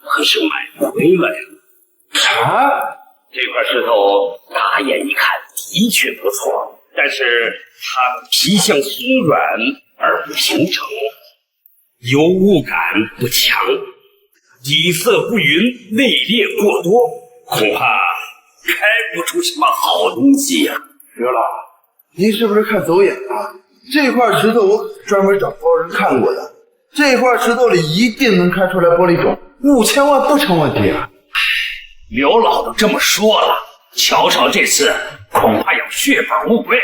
Speaker 4: 可是买回来了。
Speaker 7: 啊？
Speaker 4: 这块石头大眼一看的确不错，但是它皮相松软而不平整，油污感不强，底色不匀，内裂过多，恐怕开不出什么好东西呀。
Speaker 7: 刘老，您是不是看走眼了？这块石头我专门找高人看过的，这块石头里一定能开出来玻璃种，5000万不成问题啊。
Speaker 4: 刘老都这么说了，乔乔这次恐怕要血本无归。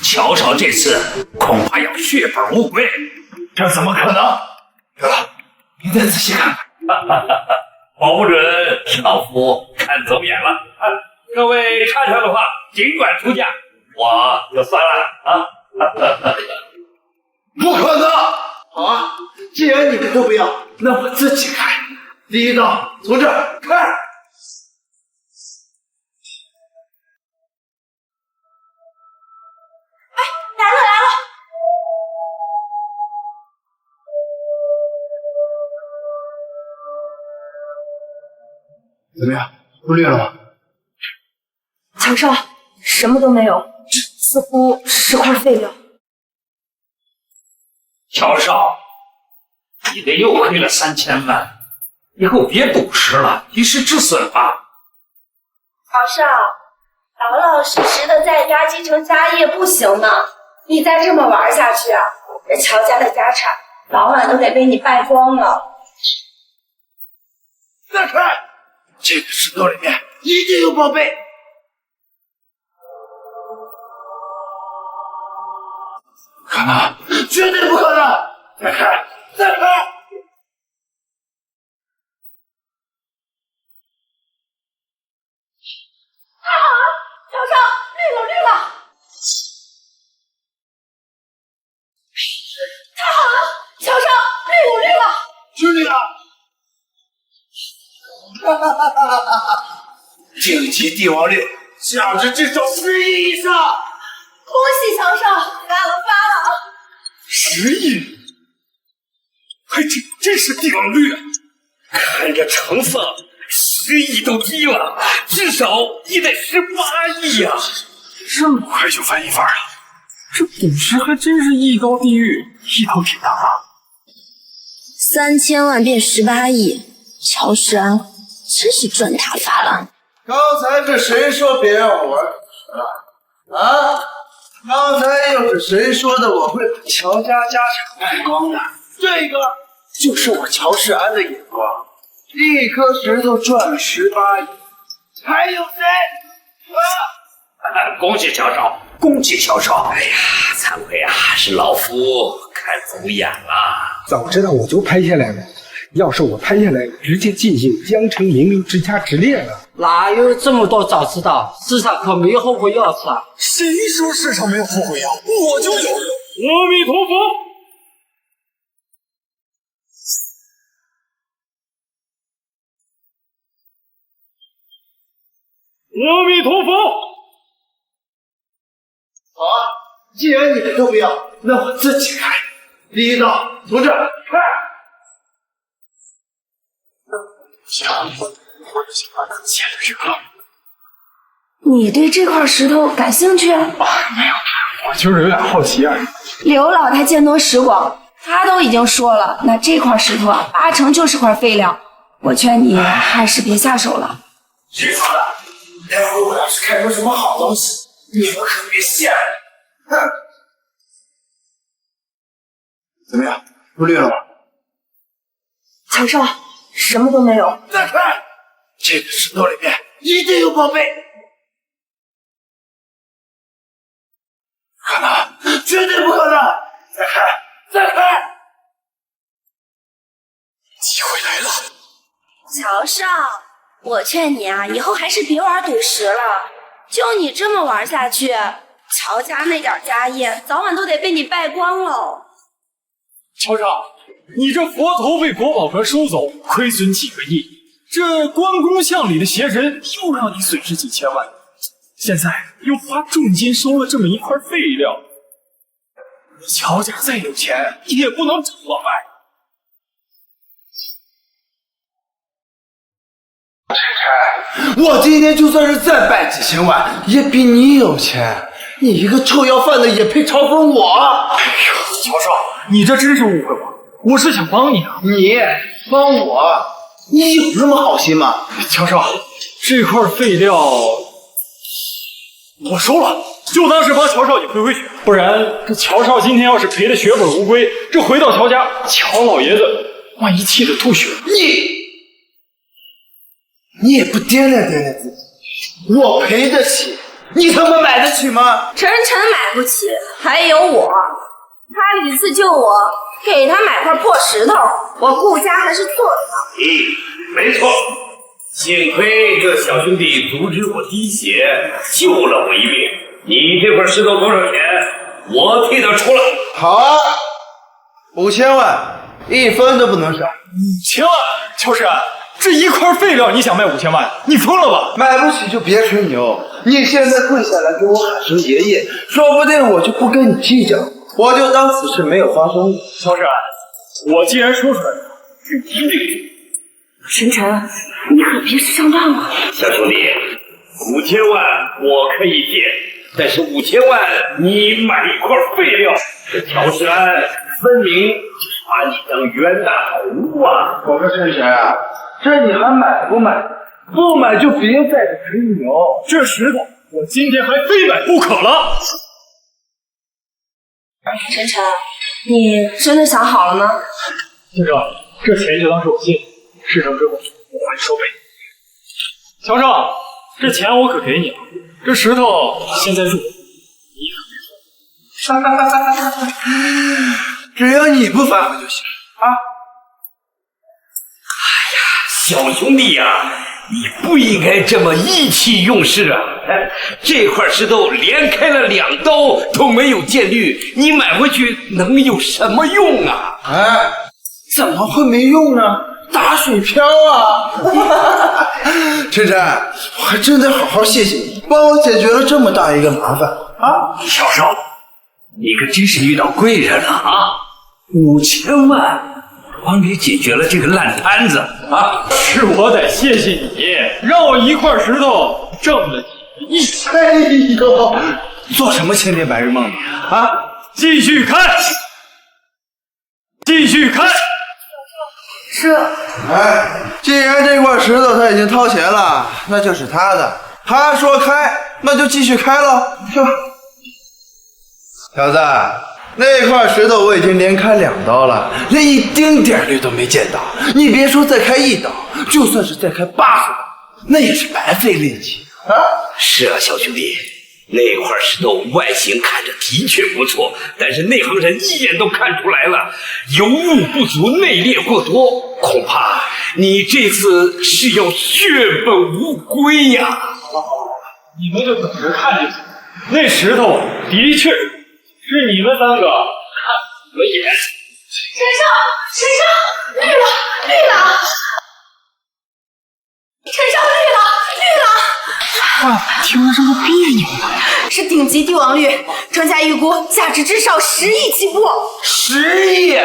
Speaker 4: 乔乔这次恐怕要血本无归。
Speaker 7: 这怎么可能？刘老，您再仔细看看。
Speaker 4: 保不准是老夫看走眼了。各位看上的话，尽管出价，我就算了啊。
Speaker 7: 不可能！好啊，既然你们都不要，那我自己开。第一刀从这儿开。来
Speaker 1: 了！
Speaker 7: 怎么样，忽略了吗？
Speaker 8: 乔少，什么都没有，似乎是块废料。
Speaker 4: 乔少，你这又亏了3000万，以后别赌石了，及时止损吧。
Speaker 8: 乔少，老老实实的在家继承家业不行吗？你再这么玩下去啊，这乔家的家产早晚都得被你败光了。
Speaker 7: 再看，这个石头里面一定有宝贝。不可能，绝对不可能！再看，再看！
Speaker 1: 太好了，乔少，绿了绿了！太好了，乔少，绿了绿了！
Speaker 7: 是你啊！哈哈哈哈哈哈！顶级帝王绿，价值至少10亿以上！
Speaker 1: 恭喜乔少，发了
Speaker 4: ！10亿，还真是帝王绿，看这成色，10亿都低了，至少也得18亿呀！
Speaker 5: 这么快就翻一番了，这赌石还真是艺高地狱，一刀铁堂啊
Speaker 11: ！3000万变18亿，乔世安真是赚大发了。
Speaker 7: 刚才是谁说别让我玩赌石了？啊？刚才又是谁说的我会把乔家家产败光的？这个就是我乔世安的眼光。一颗石头赚18亿，还有谁？
Speaker 4: 恭喜乔少，恭喜乔少！哎呀，惭愧啊，是老夫看走眼了。
Speaker 13: 早知道我就拍下来了，要是我拍下来，直接进行江城名流之家之恋了。
Speaker 9: 哪有这么多早知道？世上可没有后悔药吃啊！
Speaker 5: 谁说世上没有后悔药？我就有。
Speaker 2: 阿弥陀佛。阿弥陀佛。
Speaker 7: 好啊，既然你们都不要，那我自己开。第一刀从这儿开。
Speaker 5: 行，我就先把它剪了。
Speaker 8: 你对这块石头感兴趣？
Speaker 5: 没有，我就是有点好奇而已。
Speaker 8: 刘老他见多识广，他都已经说了，那这块石头啊，80%就是块废料。我劝你还是别下手了。
Speaker 7: 知道了，待会儿我要是看出什么好东西，你们可别吓人。怎么样，都绿了吗？
Speaker 8: 乔少，什么都没有。
Speaker 7: 再看，这个石头里面一定有宝贝。不可能，绝对不可能！再看，再看！机会来了。
Speaker 11: 乔少，我劝你啊，以后还是别玩赌石了。就你这么玩下去，乔家那点家业早晚都得被你败光喽。
Speaker 5: 乔少，你这佛头被国宝阁收走，亏损几个亿，这关公像里的邪神又让你损失几千万，现在又花重金收了这么一块废料，乔家再有钱也不能这么败。
Speaker 7: 我今天就算是再败几千万，也比你有钱。你一个臭要饭的也配嘲讽我？
Speaker 5: 哎呦，乔少，你这真是误会我，我是想帮你啊。
Speaker 7: 你帮我？你有那么好心吗？
Speaker 5: 乔少，这块废料我收了，就当是帮乔少你回回血。不然这乔少今天要是赔的血本无归，这回到乔家，乔老爷子万一气得吐血。
Speaker 7: 你也不掂量掂量自己，我赔得起，你他妈买得起吗？
Speaker 8: 晨晨买不起，还有我，他屡次救我，给他买块破石头，我顾家还是做的。
Speaker 4: 没错，幸亏这小兄弟阻止我滴血，救了我一命。你这块石头多少钱？我替他出了。
Speaker 7: 好啊，5000万，1分都不能少。
Speaker 5: 5000万，乔氏，这一块废料你想卖5000万？你疯了吧？
Speaker 7: 买不起就别吹牛，你现在跪下来给我喊声爷爷，说不定我就不跟你计较，我就当此事没有发生。
Speaker 5: 乔氏，我既然说出来了，就一定。
Speaker 8: 晨晨，你可别上当了。
Speaker 4: 小兄弟，5000万我可以借，但是5000万你买一块废料，这乔世安分明就是把你当冤大头啊！
Speaker 7: 我说晨晨啊，这你还买不买？不买就别在这吹牛。
Speaker 5: 这石头我今天还非买不可了。
Speaker 8: 晨晨，你真的想好了吗？
Speaker 5: 先生，这钱就当是我借你，事成之后我还收赔。乔少，这钱我可给你了，这石头现在入，你可别
Speaker 7: 错。只要你不反悔就行啊！
Speaker 4: 小兄弟呀，你不应该这么意气用事啊！这块石头连开了2刀都没有见绿，你买回去能有什么用啊？
Speaker 7: 哎，怎么会没用呢？打水漂啊！晨晨，我还真得好好谢谢你，帮我解决了这么大一个麻烦啊！
Speaker 4: 小少，你可真是遇到贵人了啊！5000万，帮你解决了这个烂摊子啊！
Speaker 5: 是我得谢谢你，让我一块石头挣了几个亿。
Speaker 7: 哎呦，做什么千天白日梦呢？啊！
Speaker 5: 继续开，继续开。
Speaker 7: 哎，既然这块石头他已经掏钱了，那就是他的。他说开，那就继续开了，是吧？小子，那块石头我已经连开2刀了，连一丁点绿都没见到。你别说再开1刀，就算是再开80刀，那也是白费力气啊！
Speaker 4: 是啊，小兄弟，那块石头外形看着的确不错，但是内行人一眼都看出来了，油污不足，内裂过多，恐怕你这次是要血本无归呀！
Speaker 5: 好了，你们就等着看就行。那石头的确是你们3个看不眼。
Speaker 8: 陈少，绿了！陈少，绿了！
Speaker 5: 听着这么别扭呢。
Speaker 8: 是顶级帝王绿，专家预估价值至少10亿起步。
Speaker 7: 10亿？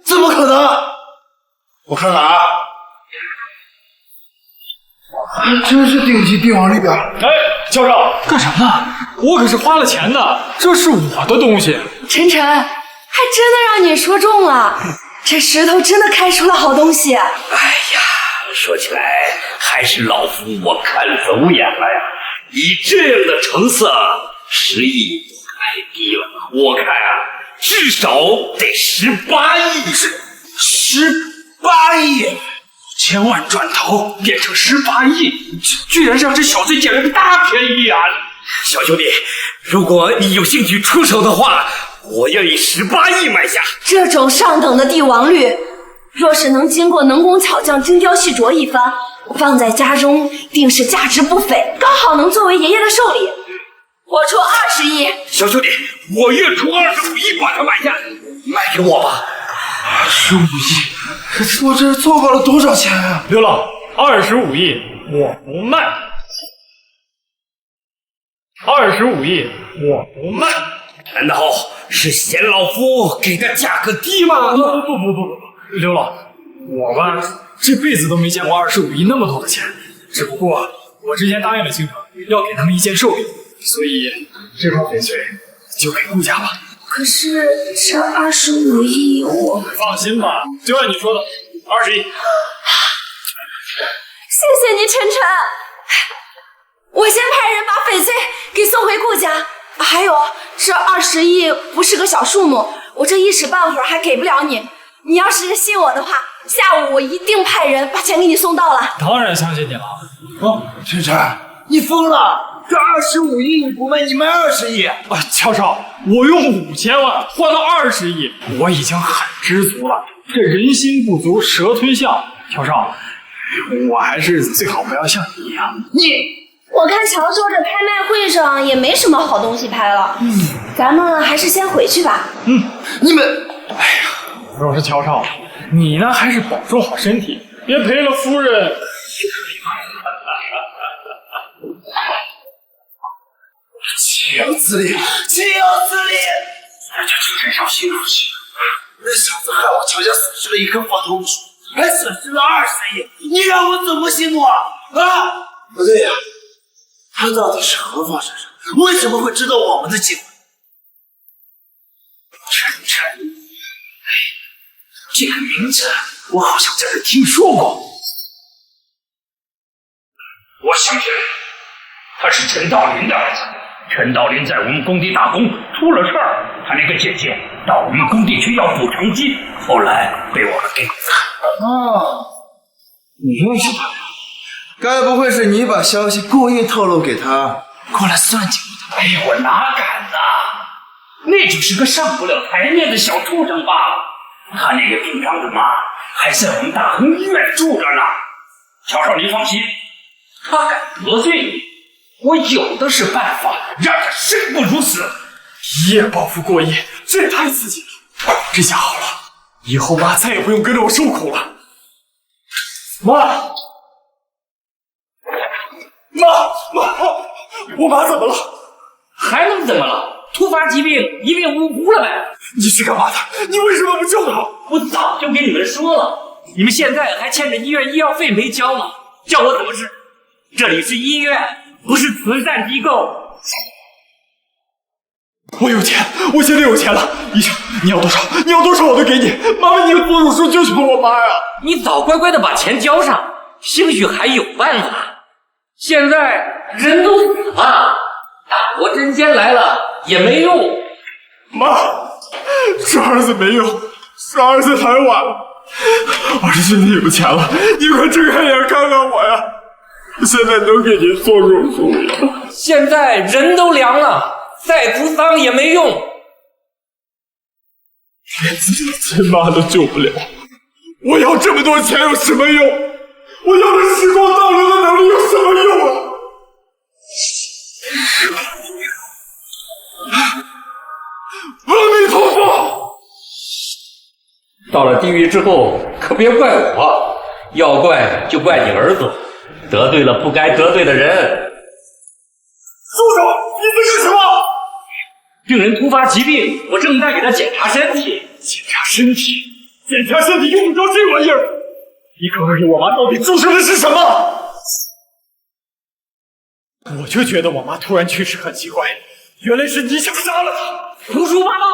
Speaker 7: 怎么可能？我看看啊，还真是顶级帝王绿啊！
Speaker 5: 哎，教授，干什么呢？我可是花了钱的，这是我的东西。
Speaker 8: 晨晨，还真的让你说中了，这石头真的开出了好东西。
Speaker 4: 哎呀，说起来还是老夫我看走眼了呀！以这样的成色，10亿太低了，我看啊，至少得18亿。
Speaker 5: 18亿，1000万转头变成18亿，居然让这小子捡了个大便宜啊！
Speaker 4: 小兄弟，如果你有兴趣出手的话，我愿意18亿买下。
Speaker 8: 这种上等的帝王绿，若是能经过能工巧匠精雕细琢一番，放在家中定是价值不菲，刚好能作为爷爷的寿礼。我出20亿。
Speaker 4: 小兄弟，我愿出25亿把它买下，卖给我吧。
Speaker 7: 25亿，我这错过了多少钱啊？
Speaker 5: 刘老，25亿我不卖。25亿我不卖。
Speaker 4: 难道是嫌老夫给的价格低吗？
Speaker 5: 不，刘老，我吧这辈子都没见过25亿那么多的钱，只不过我之前答应了京城要给他们一件寿礼，所以这块翡翠就给顾家吧。
Speaker 8: 可是这25亿我……
Speaker 5: 放心吧，就按你说的，20亿。
Speaker 8: 谢谢你，晨晨。我先派人把翡翠给送回顾家。还有，这20亿不是个小数目，我这一时半会儿还给不了你。你要是信我的话，下午我一定派人把钱给你送到了。
Speaker 5: 当然相信你了。
Speaker 7: 晨晨，你疯了！这25亿你不卖，你卖20亿？
Speaker 5: 乔少，我用5000万换到20亿，我已经很知足了。这人心不足蛇吞象，乔少，我还是最好不要像你一样。
Speaker 8: 我看乔说这拍卖会上也没什么好东西拍了，咱们还是先回去吧。
Speaker 7: 你们，
Speaker 5: 若是乔少，你呢还是保重好身体，别赔了夫人。
Speaker 7: 岂有此理！岂有此理！
Speaker 5: 陈少辛苦去，
Speaker 7: 那小子害我乔家损失了1棵佛头树，还损失了20亿，你让我怎么息怒啊？不对呀，他到底是何方神圣？为什么会知道我们的计划？
Speaker 5: 晨晨，这个名字我好像在这听说过。
Speaker 4: 我想起来，他是陈道林的儿子。陈道林在我们工地打工出了事儿，他那个姐姐到我们工地去要补偿金，后来被我们给
Speaker 7: 你认识他呀？该不会是你把消息故意透露给他，过来算计我的？
Speaker 4: 哎呀，我哪敢呐！那只是个上不了台面的小畜生罢了。他那个病秧的妈还在我们大恒医院住着呢。乔少，你放心，他敢得罪你，我有的是办法让他生不如死。
Speaker 5: 一夜暴富过亿，这也太刺激了！这下好了，以后妈再也不用跟着我受苦了。妈，我妈怎么了？
Speaker 9: 还能怎么了？突发疾病，一命呜呼了呗。
Speaker 5: 你是干嘛的？你为什么不救她？
Speaker 9: 我早就跟你们说了，你们现在还欠着医院医药费没交呢，叫我怎么治？这里是医院，不是慈善机构。
Speaker 5: 我有钱，我现在有钱了。医生，你要多少？你要多少我都给你。麻烦你做手术救救我妈呀！
Speaker 9: 你早乖乖的把钱交上，兴许还有办法。现在人都死了，大国真仙来了也没用。
Speaker 5: 妈，是儿子没用，是儿子太晚了。儿子现在有钱了，你快睁开眼看看我呀！现在能给您做手术呀？
Speaker 9: 现在人都凉了，再哭丧也没用。
Speaker 5: 连自己的亲妈都救不了，我要这么多钱有什么用？我要这时光倒流的能力有什么用啊？阿弥陀佛！
Speaker 9: 到了地狱之后，可别怪我，要怪就怪你儿子，得罪了不该得罪的人。
Speaker 5: 住手！你这是什么？
Speaker 9: 病人突发疾病，我正在给他检查身体。
Speaker 5: 检查身体？检查身体用不着这玩意儿！你告诉我妈到底注射的是什么？我就觉得我妈突然去世很奇怪，原来是你想杀了她！
Speaker 9: 胡说八道！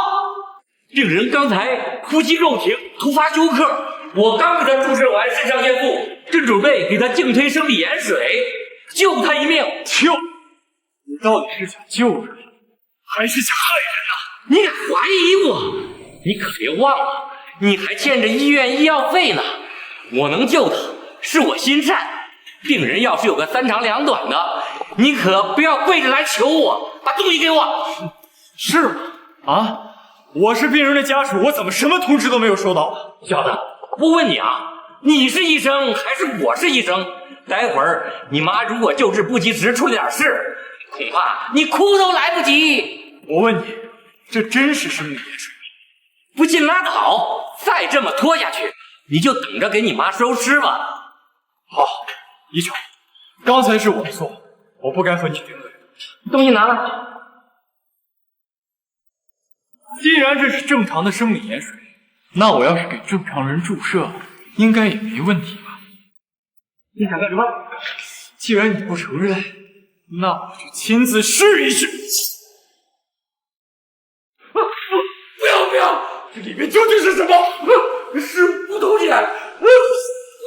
Speaker 4: 病人刚才呼吸骤停，突发休克，我刚给他注射完肾上腺素，正准备给他静推生理盐水，救他一命。
Speaker 5: 救？你到底是想救人，还是想害
Speaker 4: 你敢怀疑我？你可别忘了，你还欠着医院医药费呢。我能救他，是我心善。病人要是有个3长2短的，你可不要跪着来求我，把东西给我。
Speaker 5: 是吗？啊？我是病人的家属，我怎么什么通知都没有收到？
Speaker 4: 小子，我问你啊，你是医生还是我是医生？待会儿你妈如果救治不及时，出了点事，恐怕你哭都来不及。
Speaker 5: 我问你，这真是生理盐水？
Speaker 4: 不信拉倒！再这么拖下去，你就等着给你妈收尸吧。
Speaker 5: 好，医生，刚才是我的错，我不该和你顶嘴。
Speaker 4: 东西拿来。
Speaker 5: 既然这是正常的生理盐水，那我要是给正常人注射，应该也没问题吧？
Speaker 4: 你想干什么？
Speaker 5: 既然你不承认，那我就亲自试一试。
Speaker 4: 不要！这里面究竟是什么？是无头碱！无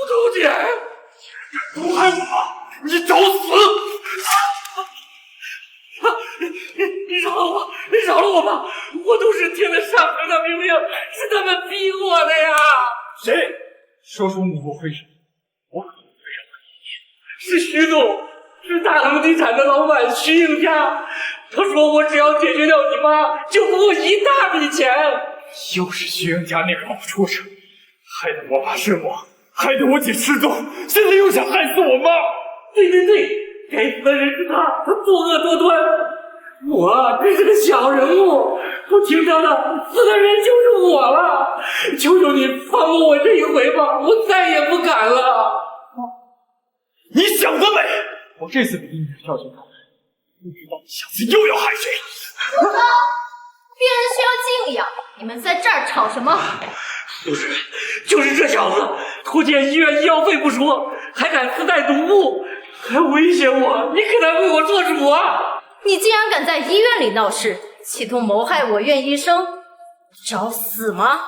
Speaker 4: 头碱！
Speaker 5: 毒害我！你找死！
Speaker 4: 你饶了我吧！我都是听了上头的命令，是他们逼我的呀！
Speaker 5: 谁？说出幕后黑手！我可不会让他
Speaker 4: 是徐总，是大恒地产的老板徐应家。他说我只要解决掉你妈，就给我一大笔钱。
Speaker 5: 又是徐应家那个老畜生，害得我爸身亡，害得我姐失踪，现在又想害死我妈。
Speaker 4: 对，该死的人是他作恶多端。我只是个小人物，不听他的，死的人就是我了。求求你放过我这一回吧，我再也不敢了。
Speaker 5: 你想得美！我这次比你孝敬他，不知道你下次又要害谁了。
Speaker 12: 不能，病人需要静养，你们在这儿吵什么？
Speaker 4: 不是，就是这小子拖欠医院医药费不说，还敢自带毒物，还威胁我，你可得为我做主啊！
Speaker 12: 你竟然敢在医院里闹事，企图谋害我院医生，找死吗？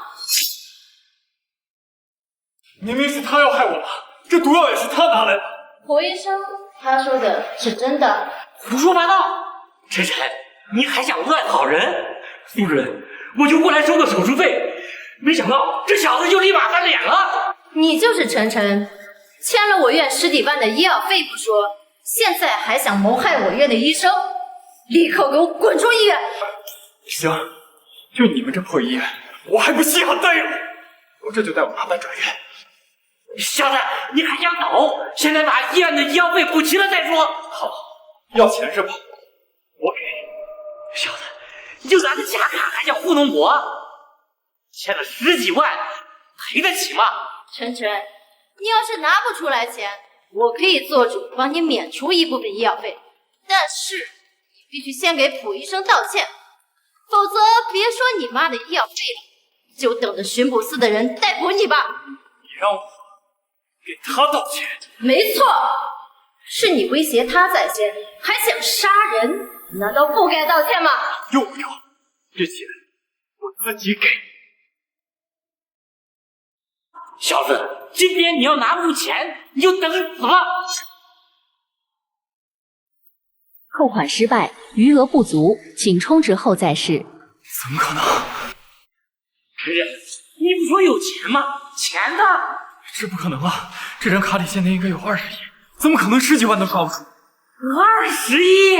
Speaker 5: 明明是他要害我妈，这毒药也是他拿来的。
Speaker 12: 胡医生，他说的是真的？
Speaker 4: 胡说八道！晨晨，你还想乱好人？夫人，我就过来收个手术费，没想到这小子就立马翻脸了。
Speaker 12: 你就是晨晨，欠了我院10几万的医药费不说，现在还想谋害我院的医生，立刻给我滚出医院！
Speaker 5: 行，就你们这破医院，我还不稀罕待了。我这就带我妈搬转院。
Speaker 4: 小子，你还想走？现在把医院的医药费补齐了再说。
Speaker 5: 好，要钱是吧？我给。
Speaker 4: 小子，你就拿着假卡还想糊弄我？欠了10几万，赔得起吗？
Speaker 12: 晨晨，你要是拿不出来钱，我可以做主帮你免除一部分医药费，但是你必须先给蒲医生道歉，否则别说你妈的医药费了，就等着巡捕司的人逮捕你吧。
Speaker 5: 你让我给他道歉？
Speaker 12: 没错，是你威胁他在先，还想杀人，难道不该道歉吗？
Speaker 5: 用不着，这钱我自己给。
Speaker 4: 小子，今天你要拿不出钱，你就等死吧。
Speaker 14: 扣款失败，余额不足，请充值后再试。
Speaker 5: 怎么可能？
Speaker 4: 晨晨，你不说有钱吗？钱呢？
Speaker 5: 这不可能啊！这张卡里现在应该有20亿，怎么可能10几万都刷不出
Speaker 4: ？20亿？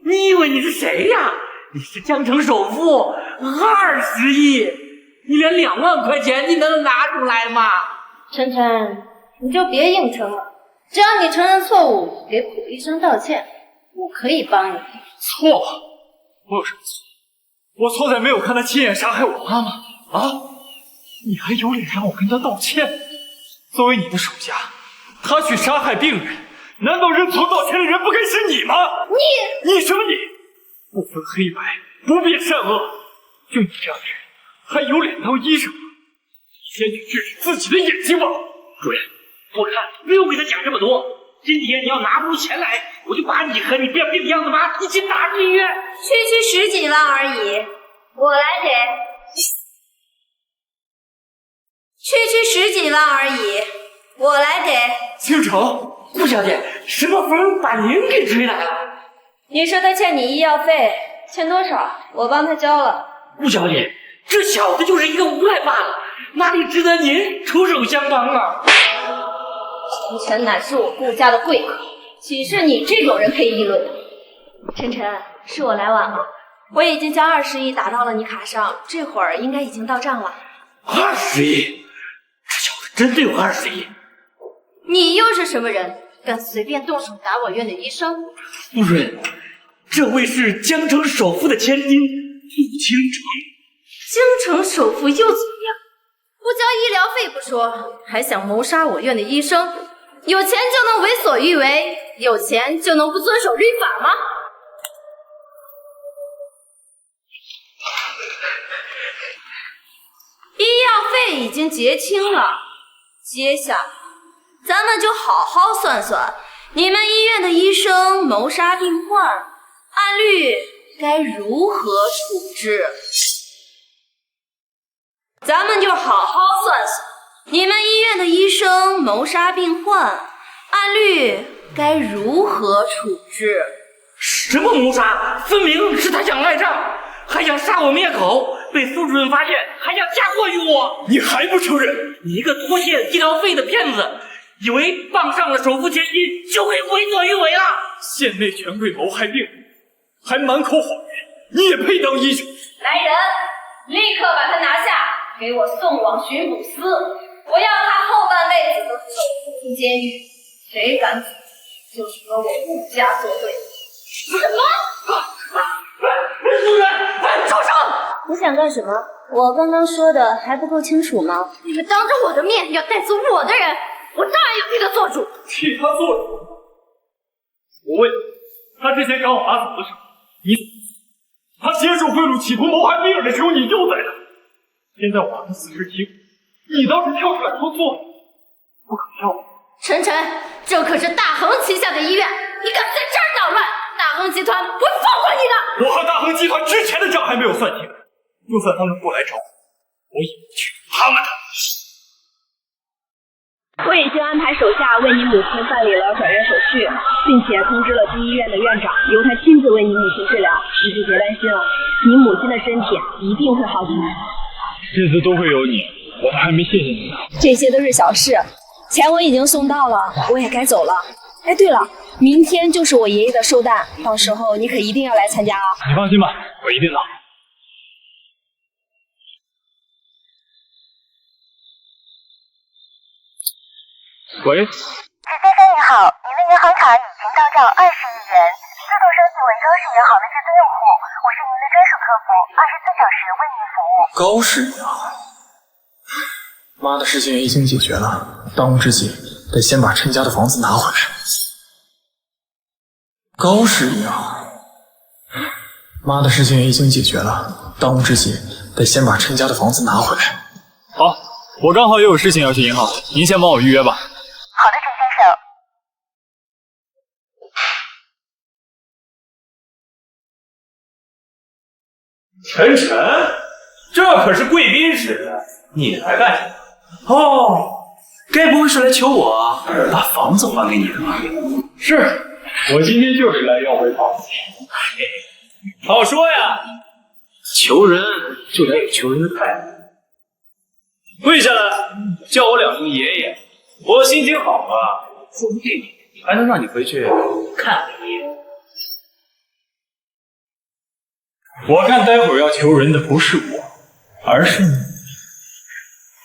Speaker 4: 你以为你是谁呀？你是江城首富，20亿！你连2万块钱你能拿出来吗？
Speaker 12: 晨晨，你就别硬撑了，只要你承认错误，给蒲医生道歉，我可以帮你。
Speaker 5: 错？我有什么错？我错在没有看他亲眼杀害我妈妈啊！你还有脸让我跟他道歉？作为你的手下，他去杀害病人，难道认错道歉的人不该是你吗？你什么你？不分黑白，不辨善恶，就你这样的人，还有脸当医生吗？先去治治自己的眼睛吧。
Speaker 4: 主任，我看不用给他讲这么多。今天你要拿不出钱来，我就把你和你变病的样子妈一起打进医院。
Speaker 11: 区区10几万而已，我来给。
Speaker 9: 倾城，顾小姐，什么风把您给吹来了？
Speaker 11: 你说他欠你医药费，欠多少？我帮他交了。
Speaker 9: 顾小姐，这小子就是一个无赖罢了，哪里值得您出手相帮啊？
Speaker 11: 程晨乃是我顾家的贵客，岂是你这种人可以议论的？晨晨，是我来晚了，我已经将20亿打到了你卡上，这会儿应该已经到账了。
Speaker 9: 20亿？这小子真的有20亿？
Speaker 12: 你又是什么人，敢随便动手打我院的医生？
Speaker 9: 夫人，这位是江城首富的千金傅倾城。
Speaker 12: 江城首富又怎么样？不交医疗费不说，还想谋杀我院的医生？有钱就能为所欲为？有钱就能不遵守律法吗？医药费已经结清了，接下来咱们就好好算算，你们医院的医生谋杀病患，按律该如何处置？咱们就好好算算，你们医院的医生谋杀病患，按律该如何处置？
Speaker 9: 什么谋杀？分明是他想赖账，还想杀我灭口，被苏主任发现，还想嫁祸于我。你还不承认？你一个拖欠医疗费的骗子，以为傍上了首富千金就可以为所欲为了？
Speaker 5: 县内权贵谋害病人，还满口谎言，你也配当医生？
Speaker 11: 来人，立刻把他拿下，给我送往巡捕司，我要他后半辈子都受苦进监狱。谁敢阻止，就是和我顾家作对。什么？
Speaker 9: 夫人，住手！
Speaker 11: 你想干什么？我刚刚说的还不够清楚吗？
Speaker 12: 你们当着我的面要带走我的人，我当然要替他做主。
Speaker 5: 替他做主？我问你，他之前赶我妈走的时候，你怎么做？他接受贿赂，企图谋害病人的时候，你救在他。现在我儿子死尸体，你倒是跳出来说错了，不可笑我。
Speaker 12: 晨晨，这可是大恒旗下的医院，你敢在这儿捣乱，大恒集团不会放过你的。
Speaker 5: 我和大恒集团之前的账还没有算清，就算他们不来找我，我也不去他们的。
Speaker 15: 我已经安排手下为你母亲办理了转院手续，并且通知了第一院的院长，由他亲自为你母亲治疗。你就别担心了，你母亲的身体一定会好起来。
Speaker 5: 日子都会有你，我都还没谢谢你呢。
Speaker 15: 这些都是小事，钱我已经送到了，我也该走了。哎，对了，明天就是我爷爷的寿诞，到时候你可一定要来参加啊！
Speaker 5: 你放心吧，我一定到。喂，
Speaker 16: 许先生你好，您的银行卡已经到账20亿元，自动收集伪装视银行的至尊用户，我是您的专属客服，24小时为您服务。
Speaker 5: 高氏银行，妈的事情已经解决了，当务之急得先把陈家的房子拿回来。高氏银行，妈的事情已经解决了，当务之急得先把陈家的房子拿回来。好，我刚好也有事情要去银行，您先帮我预约吧。
Speaker 16: 好的，
Speaker 2: 晨
Speaker 16: 陈先生。
Speaker 2: 晨，这可是贵宾室，你来干什么？哦，该不会是来求我把房子还给你的吧？
Speaker 5: 是，我今天就是来要回房子。
Speaker 2: 好说呀，求人就得有求人的态度。跪下来，叫我2声爷爷，我心情好了，说不定还能让你回去看看爷爷。
Speaker 5: 我看待会儿要求人的不是我，而是你。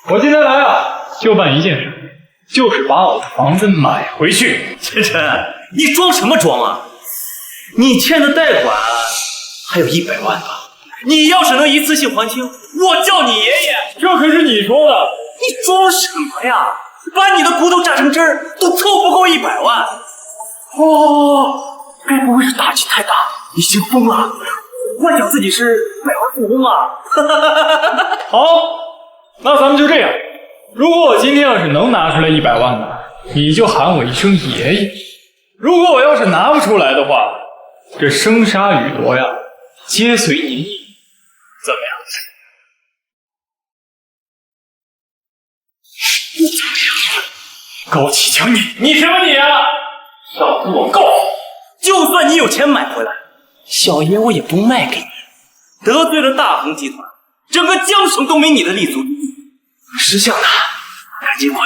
Speaker 5: 我今天来啊，就办一件事，就是把我的房子买回去。
Speaker 2: 晨晨，你装什么装啊？你欠的贷款还有100万吧？你要是能一次性还清，我叫你爷爷。
Speaker 5: 这可是你说的。
Speaker 2: 你装什么呀？把你的骨头榨成汁儿，都凑不够100万。哦，该不会是打击太大，已经疯了，幻想自己是百万富翁啊！
Speaker 5: 好，那咱们就这样。如果我今天要是能拿出来100万呢，你就喊我一声爷爷；如果我要是拿不出来的话，这生杀予夺呀，皆随您意。怎么样？高启强，你什么你啊？上次我告诉你，就算你有钱买回来，小爷我也不卖给你。得罪了大恒集团，整个江省都没你的立足之地。识相的，赶紧滚！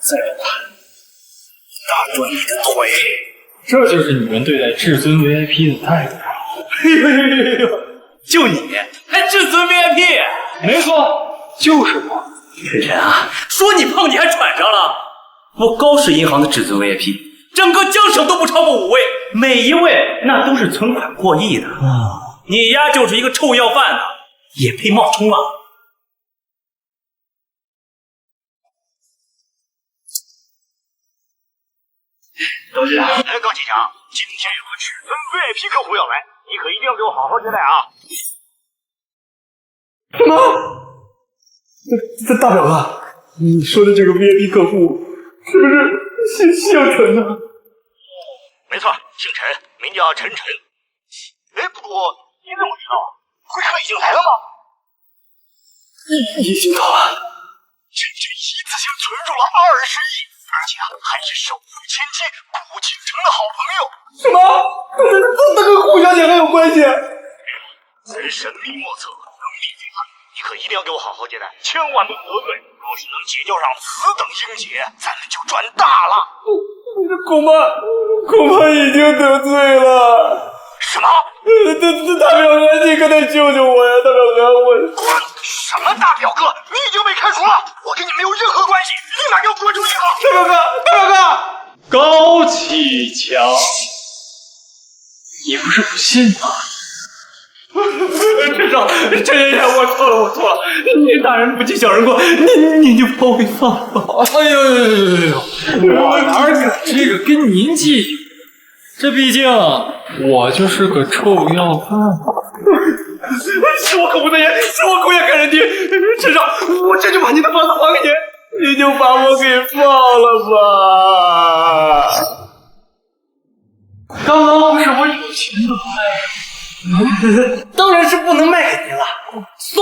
Speaker 5: 再不滚，打断你的腿！这就是你们对待至尊 VIP 的态度啊！就你还至尊 VIP？ 没错，就是我。晨晨啊，说你胖你还喘上了？我高氏银行的至尊 VIP， 整个江省都不超过5位，每一位那都是存款过亿的。你丫就是一个臭要饭的，也配冒充啊？
Speaker 17: 高局长，高启强，今天有个至尊 VIP 客户要来，你可一定要给我好好接待啊！
Speaker 5: 什么？大表哥，你说的这个 VIP 客户是不是姓陈呢？
Speaker 17: 没错，姓陈，名叫陈晨。哎，不过你怎么知道啊？会客已经来了吗？
Speaker 5: 已经到了。
Speaker 17: 陈晨一次性存入了20亿，而且还是首富千金顾倾城的好朋友。
Speaker 5: 什么？那跟顾小姐还有关系？
Speaker 17: 人神秘莫测，能力非凡，你可一定要给我好好接待，千万不能得罪。若是能结交上此等英杰，咱们就赚大了。
Speaker 5: 恐怕已经得罪了。
Speaker 17: 什么？
Speaker 5: 大表哥，你可得救救我呀！大表哥，我
Speaker 17: 滚！什么大表哥？你已经被开除了，我跟你没有任何关系，立马给我滚出银行！
Speaker 5: 大表哥，高启强，你不是不信吗？陈少，陈爷爷，我错了，你大人不计小人过，你就把我给放了。哎呦，我哪敢这个跟您计？这毕竟我就是个臭要饭。是我口不对言，是我狗眼看人低。陈少，我这就把你的房子还给你，你就把我给放了吧。刚刚不是我有钱的卖，当然是不能卖给您了，送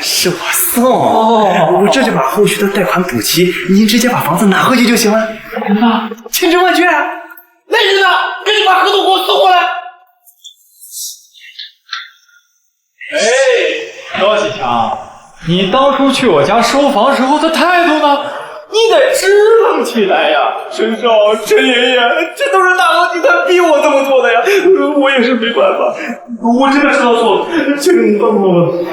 Speaker 5: 是我送。我这就把后续的贷款补齐，您直接把房子拿回去就行了。啊，千真万确。那人呢？赶紧把合同给我送过来。哎，高启强，你当初去我家收房时候的态度呢？你得支棱起来呀！陈少，陈爷爷，这都是大恒集团逼我这么做的呀，我也是没办法，我真的知道错了，请帮我。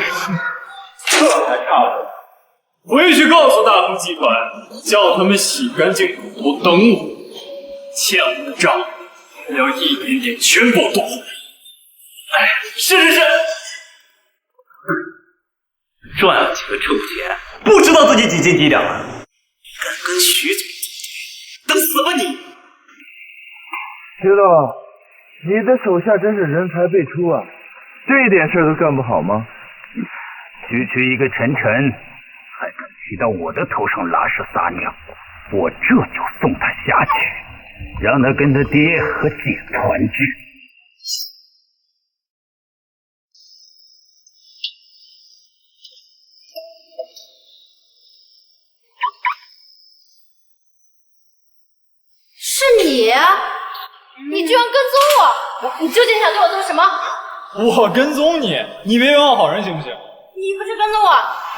Speaker 5: 这还差不多，回去告诉大恒集团，叫他们洗干净骨头等我。欠我的账，我要一点点全部都还。哎，是，赚了几个臭钱，不知道自己几斤几两了。敢跟徐总等死吧你！
Speaker 10: 知道，你的手下真是人才辈出啊，这点事都干不好吗？
Speaker 17: 区区一个陈晨，还敢骑到我的头上拉屎撒尿，我这就送他下去。让他跟他爹和姐团聚。
Speaker 12: 是你？你居然跟踪我！你究竟想对我做什么？
Speaker 5: 我跟踪你，你别冤枉好人行不行？
Speaker 12: 你不是跟踪我，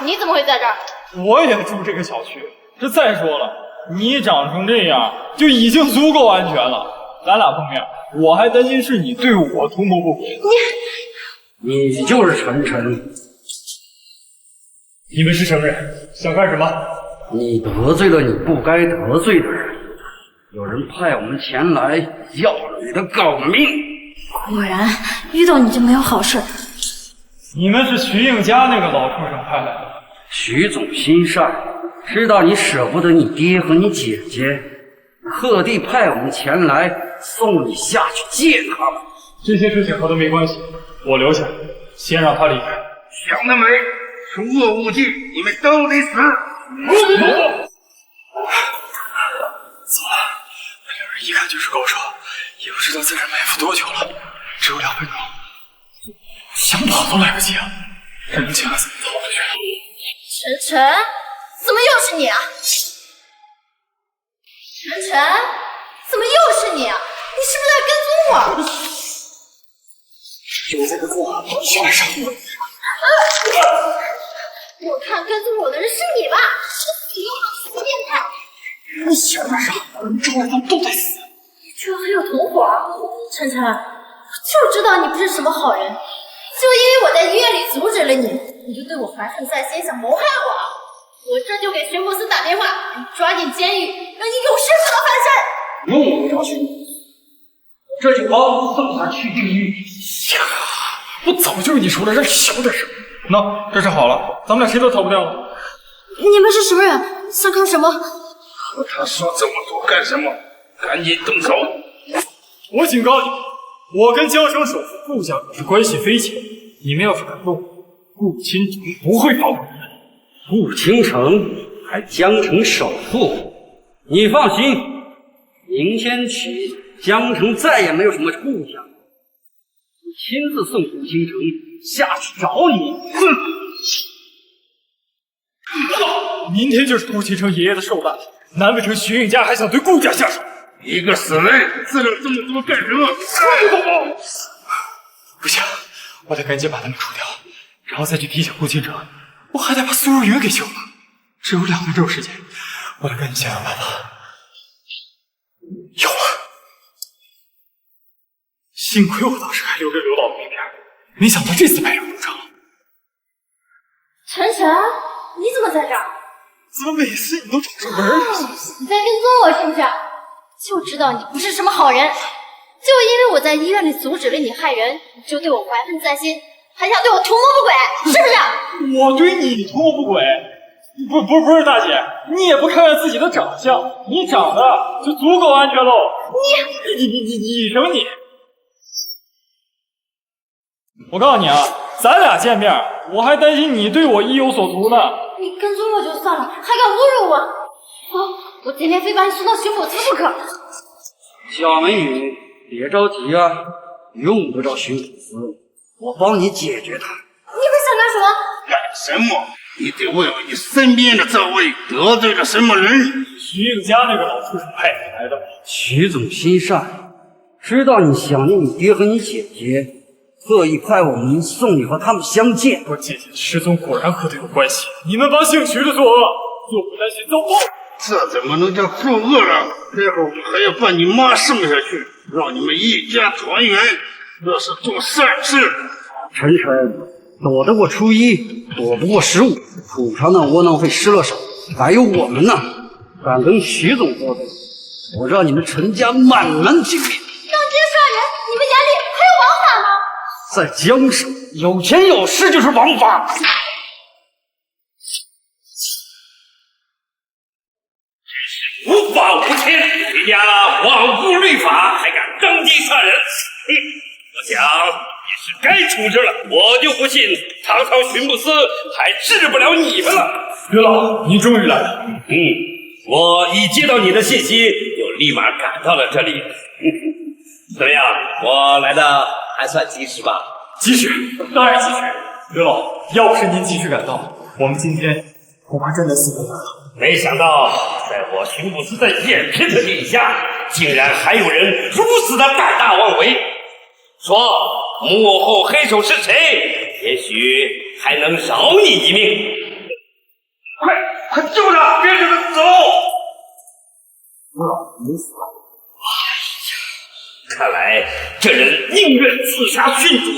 Speaker 12: 你怎么会在这儿？
Speaker 5: 我也住这个小区。这再说了，你长成这样就已经足够安全了。咱俩碰面，我还担心是你对我图谋不轨。
Speaker 9: 你就是陈晨。
Speaker 5: 你们是什么人？想干什么？
Speaker 9: 你得罪了你不该得罪的人，有人派我们前来要了你的狗命。
Speaker 8: 果然遇到你就没有好事。
Speaker 5: 你们是徐应家那个老畜生派来的？
Speaker 9: 徐总心善，知道你舍不得你爹和你姐姐，特地派我们前来送你下去见他们。
Speaker 5: 这些事情和他没关系，我留下，先让他离开。
Speaker 17: 想得美！除恶务尽，你们都得死！
Speaker 5: 走了，那两人一看就是高手，也不知道在这埋伏多久了，只有2分钟，想跑都来不及啊！人家怎么逃出去？
Speaker 12: 晨晨，怎么又是你啊？晨晨，怎么又是你啊？你是不是在跟踪我？
Speaker 5: 有在跟踪我，小点声。
Speaker 12: 我看跟踪我的人是你吧？死流氓，死变态！
Speaker 5: 你小点声，我们周围他们都得死。
Speaker 12: 你居然还有同伙？晨晨，我就知道你不是什么好人，就因为我在医院里阻止了你，你就对我怀恨在心，想谋害我。我这就给巡捕司打电话，让你抓进监狱，让你永世不得翻身。
Speaker 9: 用不着巡捕司，这就好送他去地狱。
Speaker 5: 呀，我早就跟你说了，让你小点声。那这事好了，咱们俩谁都逃不掉了。
Speaker 12: 你们是什么人？想干什么？
Speaker 6: 和他说这么多干什么？赶紧动手！
Speaker 5: 我警告你，我跟江城首富顾家可是关系匪浅，你们要是敢动，顾倾城不会放过你们。
Speaker 9: 顾倾城还江城首富，你放心，明天起江城再也没有什么顾家，我亲自送顾倾城下去找你。
Speaker 5: 明天就是顾倾城爷爷的寿诞，难不成徐应家还想对顾家下手？
Speaker 6: 一个死人，自了这么多干什么？
Speaker 5: 不行，我得赶紧把他们除掉，然后再去提醒顾倾城。我还得把苏若云给救了，只有2个周时间，我得赶紧想想办法。有了，幸亏我当时还留着刘老的名片，没想到这次派上用场。
Speaker 12: 晨晨，你怎么在这儿？
Speaker 5: 怎么每次你都找上门了？
Speaker 12: 你在跟踪我是不是？就知道你不是什么好人，就因为我在医院里阻止了你害人，你就对我怀恨在心，还想对我图谋不轨，是不是？
Speaker 5: 我对你图谋不轨？不是大姐，你也不看看自己的长相，你长得就足够安全喽。你什么你？我告诉你啊，咱俩见面，我还担心你对我意有所图呢。
Speaker 12: 你跟踪我就算了，还敢侮辱我！我今天非把你送到巡捕司不可。
Speaker 9: 小美女，别着急啊，用不着巡捕司，我帮你解决他。
Speaker 12: 你们想干什么？
Speaker 6: 干什么？你得问问你身边的这位得罪了什么人？
Speaker 5: 徐应家那个老畜生派你来的吧？
Speaker 9: 徐总心善，知道你想念你爹和你姐姐，特意派我们送你和他们相见。
Speaker 5: 我姐姐的失踪果然和他有关系，你们帮姓徐的作恶，做不担心遭报。
Speaker 6: 这怎么能叫作恶了？待会儿我们还要把你妈送下去，让你们一家团圆，这是做善事。
Speaker 9: 晨晨，躲得过初一，躲不过15，楚朝那窝囊废失了手，还有我们呢，敢跟徐总作对，我让你们陈家满门尽灭。
Speaker 12: 当街杀人，你们眼里还有王法吗？
Speaker 9: 在江上，有钱有势就是王法。
Speaker 4: 无法无天，你家罔顾律法，还敢当街杀人！我想也是该处置了。我就不信堂堂巡捕司还治不了你们了。
Speaker 5: 刘老，您终于来了。
Speaker 4: 我一接到你的信息，就立马赶到了这里。怎么样，我来的还算及时吧？
Speaker 5: 及时，当然及时。刘老，要不是您及时赶到，我们今天恐怕真的死不了。
Speaker 4: 没想到，在我巡捕司的眼皮子底下，竟然还有人如此的胆大妄为。说幕后黑手是谁？也许还能饶你一命。快救他，别让他走！
Speaker 9: 你死了。
Speaker 4: 看来这人宁愿自杀殉主，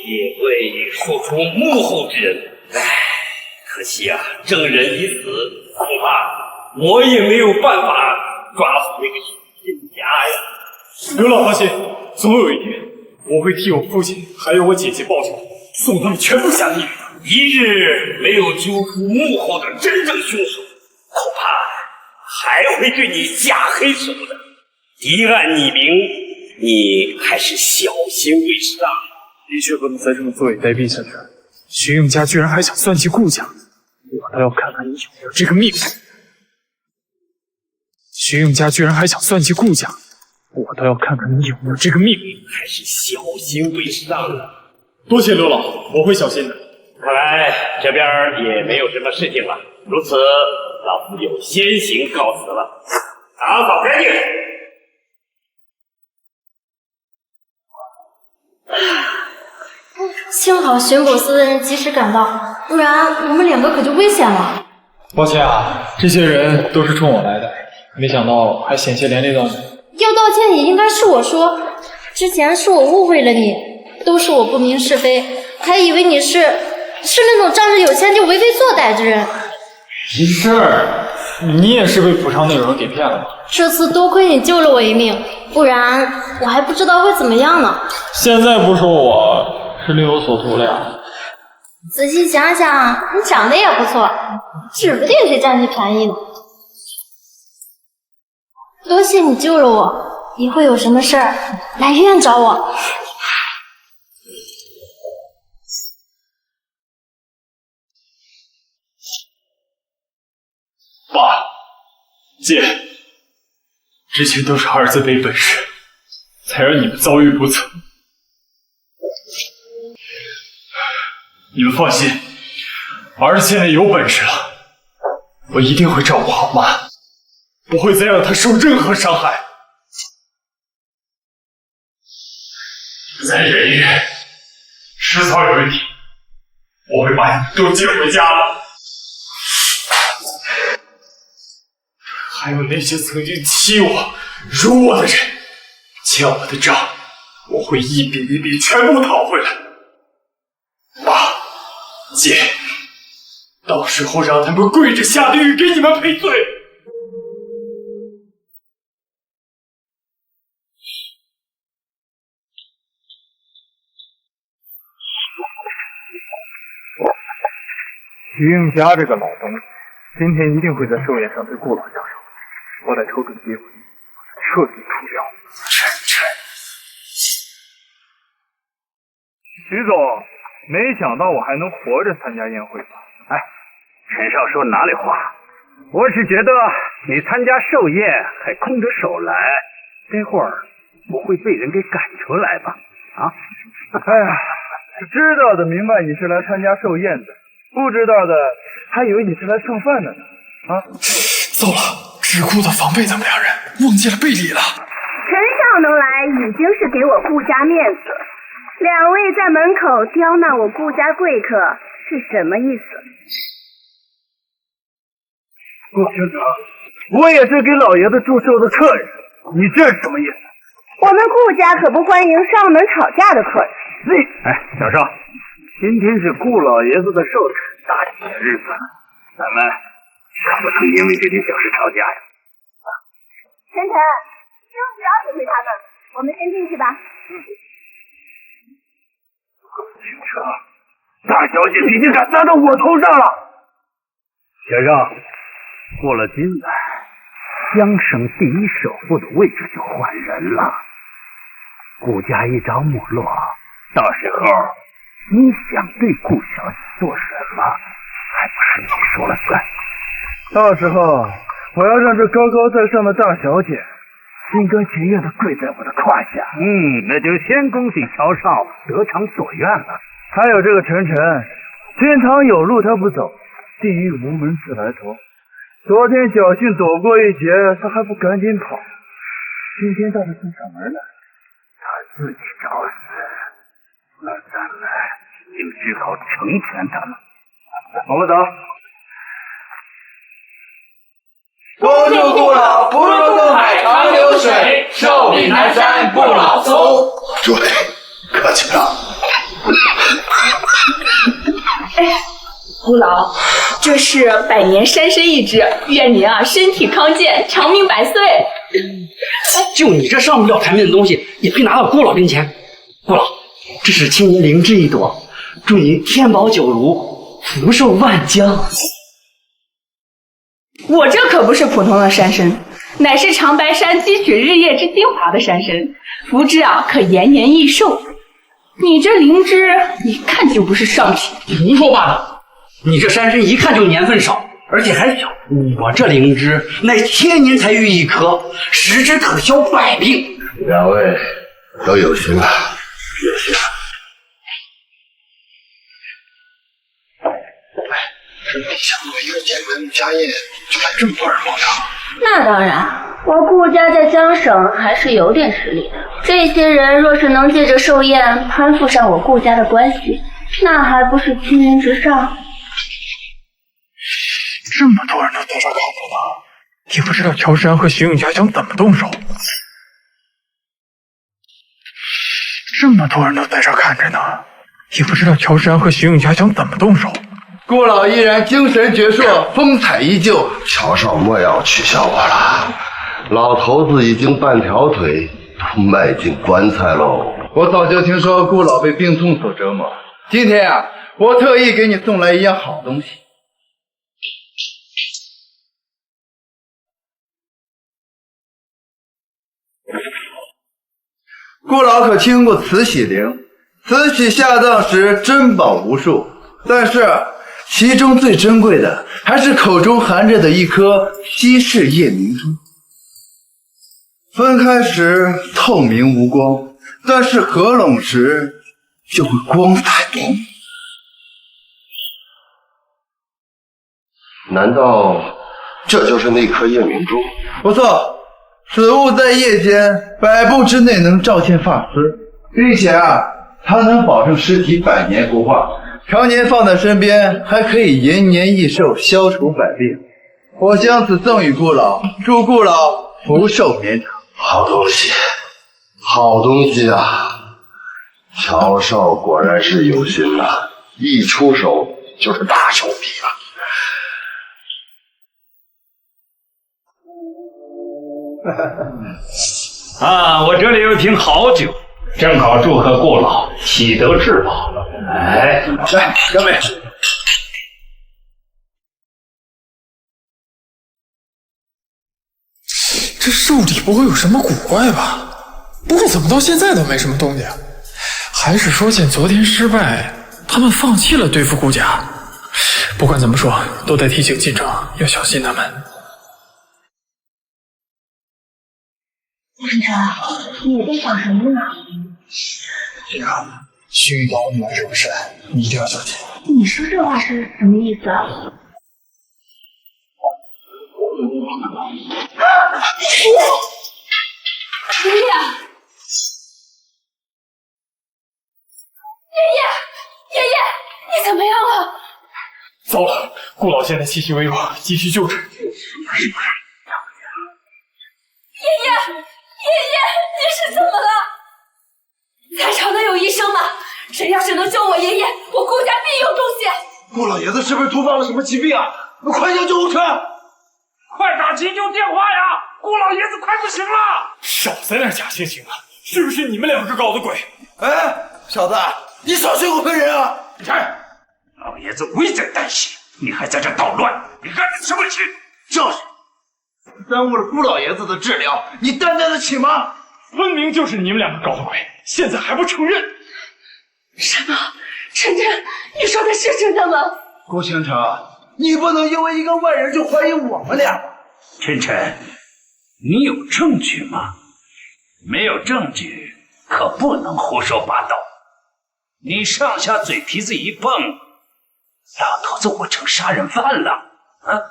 Speaker 4: 也会说出幕后之人。可惜啊，证人已死，恐怕我也没有办法抓死那个徐应家呀。
Speaker 5: 刘老放心，总有一天我会替我父亲还有我姐姐报仇，送他们全部下地狱。
Speaker 4: 一日没有揪出幕后的真正凶手，恐怕还会对你下黑手的。一案匿名，你还是小心为上。
Speaker 5: 的确不能再这么坐以待毙下去。徐应家居然还想算计顾家，我倒要看看你有没有这个命。徐应家居然还想算计顾家，我倒要看看你有没有这个命。
Speaker 4: 还是小心为上啊！
Speaker 5: 多谢刘老，我会小心的。
Speaker 4: 看来这边也没有什么事情了，如此，老夫就先行告辞了。
Speaker 3: 打扫干净。
Speaker 12: 幸好巡捕司的人及时赶到，不然我们两个可就危险了。
Speaker 5: 抱歉啊，这些人都是冲我来的，没想到还险些连累到你。
Speaker 12: 要道歉也应该是我说，之前是我误会了你，都是我不明是非，还以为你是那种仗着有钱就为非作歹的人。
Speaker 5: 没事儿，你也是被补偿内容给骗了吧？
Speaker 12: 这次多亏你救了我一命，不然我还不知道会怎么样呢。
Speaker 5: 现在不说我是另有所图了呀。
Speaker 12: 仔细想想，你长得也不错，指不定谁占你便宜呢。多谢你救了我，以后有什么事儿来医院找我。
Speaker 5: 爸，姐，之前都是儿子没本事，才让你们遭遇不测。你们放心，儿子现在有本事了，我一定会照顾好妈，不会再让她受任何伤害。再忍一忍，迟早有一天，我会把你们都接回家的。还有那些曾经欺我、辱我的人，欠我的账，我会一笔一笔全部讨回来。爸，姐，到时候让他们跪着下地狱给你们赔罪。
Speaker 3: 徐应家这个老东西，今天一定会在寿宴上对顾老下手。我得瞅准机会，彻底除掉晨晨。徐总，没想到我还能活着参加宴会吧？
Speaker 17: 哎，陈少说哪里话？我只觉得你参加寿宴还空着手来，待会儿不会被人给赶出来吧？啊？
Speaker 3: 哎呀，知道的明白你是来参加寿宴的，不知道的还以为你是来蹭饭的呢。啊，
Speaker 5: 糟了！只顾着防备咱们两人，忘记了备礼了。
Speaker 15: 陈少能来已经是给我顾家面子，两位在门口刁难我顾家贵客是什么意思？
Speaker 3: 顾厅长，我也是给老爷子祝寿的客人，你这是什么意思？
Speaker 15: 我们顾家可不欢迎上门吵架的客人。
Speaker 17: 哎，小少，今天是顾老爷子的寿辰大喜的日子，咱们可不能因为这点小事吵架呀！
Speaker 15: 晨晨，师傅不要理会他们，我们先进去吧。
Speaker 17: 警车，大小姐已经敢砸到我头上了。先生，过了今晚，江省第一首富的位置就换人了。顾家一朝没落，到时候你想对顾小姐做什么，还不是你说了算。
Speaker 3: 到时候我要让这高高在上的大小姐心甘情愿地跪在我的胯下。
Speaker 17: 那就先恭喜乔少得偿所愿了。
Speaker 3: 还有这个晨晨，天堂有路他不走，地狱无门自来投。昨天侥幸躲过一劫，他还不赶紧跑，今天倒是送上门来，
Speaker 17: 他自己找死，那咱们就只好成全他了。
Speaker 3: 我们走。
Speaker 7: 恭祝顾老福如东海长流水，寿比南山不老松。
Speaker 10: 诸位，客气了。
Speaker 8: 顾老，这是百年山参一支，愿您身体康健，长命百岁。
Speaker 9: 就你这上不了台面的东西，也配拿到顾老跟前？顾老，这是千年灵芝一朵，祝您天宝九如，福寿万江。
Speaker 8: 我这可不是普通的山参，乃是长白山汲取日夜之精华的山参，福枝可延年益寿。你这灵芝一看就不是上品。
Speaker 9: 胡说八道！你这山参一看就年份少，而且还小。我这灵芝乃千年才育一颗，食之可消百病。
Speaker 6: 两位都有心了，别下。
Speaker 10: 真没想到一个简单的家宴，就把这么多人包场。
Speaker 8: 那当然，
Speaker 12: 我顾家在江省还是有点实力的。这些人若是能借着寿宴攀附上我顾家的关系，那还不是青云直上？
Speaker 5: 这么多人都在这看着呢，也不知道乔杉和徐永佳想怎么动手。这么多人都在这看着呢，也不知道乔杉和徐永佳想怎么动手。
Speaker 7: 顾老依然精神矍铄，风采依旧。
Speaker 18: 乔少莫要取笑我了，老头子已经半条腿都迈进棺材喽。
Speaker 7: 我早就听说顾老被病痛所折磨，今天啊，我特意给你送来一样好东西。顾老可听过慈禧陵？慈禧下葬时珍宝无数，但是其中最珍贵的还是口中含着的一颗稀世夜明珠。分开时透明无光，但是合拢时就会光彩夺目。
Speaker 18: 难道这就是那颗夜明珠？
Speaker 7: 不错，此物在夜间100步之内能照见发丝，并且它能保证尸体100年不化。常年放在身边，还可以延年益寿，消除百病。我将此赠与顾老，祝顾老福寿绵长。
Speaker 18: 好东西，好东西啊！乔少果然是有心呐，一出手就是大手笔
Speaker 4: 了。啊，我这里有一瓶好酒，正好祝贺顾老喜得至宝。哎，
Speaker 7: 来，干杯！
Speaker 5: 这寿里不会有什么古怪吧？不过怎么到现在都没什么动静？还是说见昨天失败，他们放弃了对付顾家？不管怎么说，都得提醒进城要小心他们。
Speaker 8: 晨晨，你在想什么呢？
Speaker 5: 这个徐瑶女儿这种事，你一定要小心。
Speaker 8: 你说这话是什么意思啊？
Speaker 1: 爷爷，爷爷，你怎么样了？
Speaker 5: 糟了，顾老现在气息微弱，急需救治。
Speaker 1: 爷爷，你是怎么了？在场的有医生吗？谁要是能救我爷爷，我顾家必有重谢。
Speaker 7: 顾老爷子是不是突发了什么疾病啊？快叫救护车！
Speaker 5: 快打急救电话呀！顾老爷子快不行了！少在那假惺惺了，是不是你们两个搞的鬼？
Speaker 7: 哎，小子，你少学我个人啊！
Speaker 4: 老爷子危在旦夕，你还在这捣乱，你干的什么去？
Speaker 7: 就是，耽误了顾老爷子的治疗，你担待得起吗？
Speaker 5: 分明就是你们两个搞的鬼，现在还不承认？
Speaker 1: 什么？晨晨，你说的是真的吗？
Speaker 7: 顾倾城，你不能因为一个外人就怀疑我们俩。
Speaker 4: 晨晨，你有证据吗？没有证据可不能胡说八道。你上下嘴皮子一蹦，老头子我成杀人犯了啊！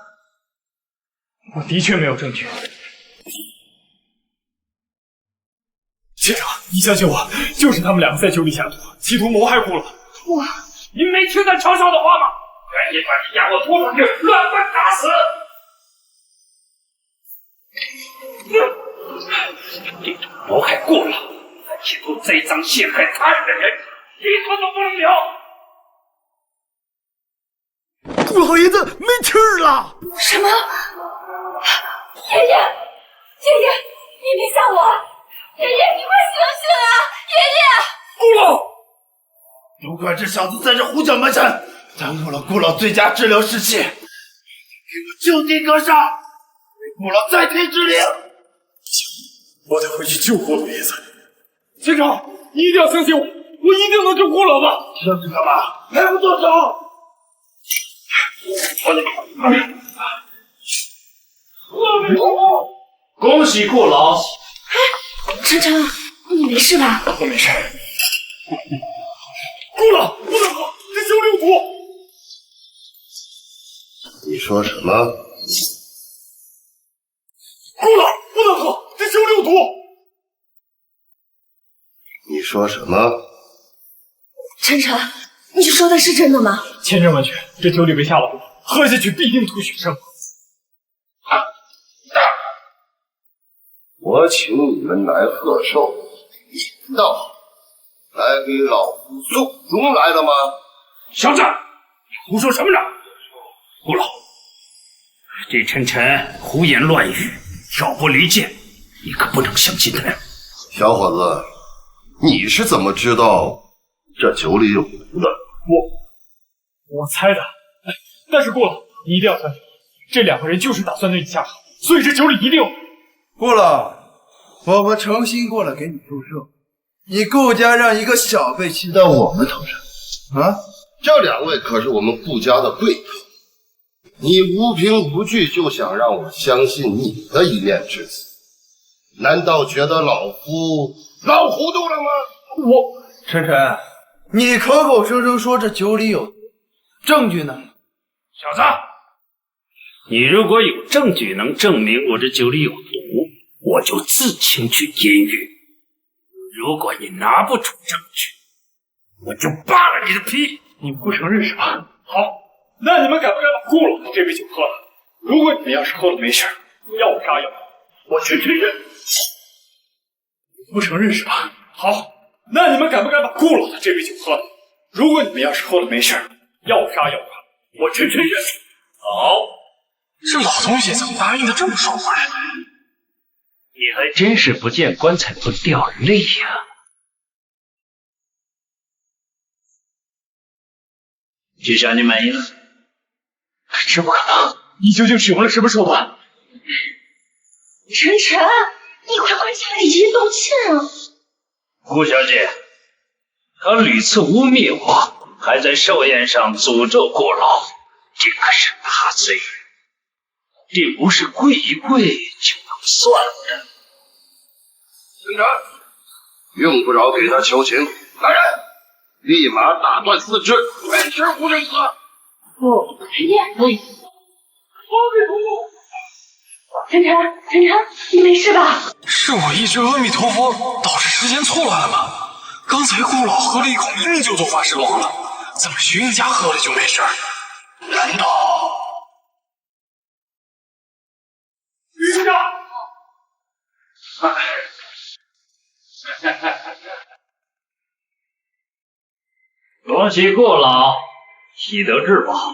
Speaker 5: 我的确没有证据。县长，你相信我，就是他们两个在酒里下毒，企图谋害顾老。
Speaker 1: 我，
Speaker 4: 你没听到乔少的话吗？赶紧把这家伙拖出去，乱棍打死！这种谋害顾老，还企图栽赃陷害他人的人，一个都不能留！
Speaker 7: 顾老爷子没气儿了！
Speaker 1: 什么？爷爷，你别吓我！爷爷，你快醒醒啊！爷爷，
Speaker 7: 顾老，都怪这小子在这胡搅蛮缠，耽误了顾老最佳治疗时期，给我就地格杀，为顾老再添之灵。
Speaker 5: 我得回去救顾老爷子。县长，你一定要相信我，我一定能救顾老的。
Speaker 7: 相信干嘛？还不动手！
Speaker 4: 恭喜顾老！
Speaker 8: 晨晨，你没事吧？
Speaker 5: 我没事。顾老，不能喝，这酒里有毒。
Speaker 18: 你说什么？
Speaker 5: 顾老，不能
Speaker 18: 说什么？
Speaker 8: 晨晨，你说的是真的吗？
Speaker 5: 千真万确，这酒里被下了毒，喝下去必定吐血身亡。
Speaker 18: 我请你们来贺寿，你到来给老夫送终来了吗？
Speaker 4: 小子，你胡说什么呢？顾老，这晨晨胡言乱语，挑拨离间，你可不能相信他呀。
Speaker 18: 小伙子，你是怎么知道这酒里有毒的？
Speaker 5: 我猜的。但是顾老，你一定要相信，这2个人就是打算对你下手，所以这酒里一定有毒。
Speaker 7: 顾老，我们诚心过来给你祝寿，你顾家让一个小辈骑到我们头上啊！
Speaker 18: 这2位可是我们顾家的贵头，你无凭无据就想让我相信你的一面之词，难道觉得老夫老糊涂了吗？
Speaker 7: 晨晨，你口口声声说这酒里有毒，证据呢？
Speaker 4: 小子，你如果有证据能证明我这酒里有毒，我就自请去监狱。如果你拿不出证据，我就扒了你的皮。
Speaker 5: 你们不承认是吧？好，那你们敢不敢把顾老这杯酒喝了？如果你们要是喝了没事，要杀要剐，我全承认。不承认是吧？好，那你们敢不敢把顾老的这杯酒喝了？如果你们要是喝了没事，要杀要剐，我全承认。
Speaker 4: 好，
Speaker 5: 这老东西怎么答应的这么爽快？
Speaker 4: 你还真是不见棺材不掉泪呀！这下你满意了？
Speaker 5: 这不可能！你究竟使用了什么手段？
Speaker 8: 晨晨，你快跪下来一一道歉啊！
Speaker 4: 顾小姐，他屡次污蔑我，还在寿宴上诅咒顾老，这可是大罪，这不是跪一跪就能算的。
Speaker 18: 警察，用不着给他求情，来人，立马打断四肢，维持无人死。
Speaker 8: 晨晨，你没事吧？
Speaker 5: 是我一直阿弥陀佛，导致时间错乱了吗？刚才顾老喝了一口，明明就做法事忘了，怎么徐应家喝了就没事？难道徐应家？
Speaker 4: 恭喜顾老喜得至宝。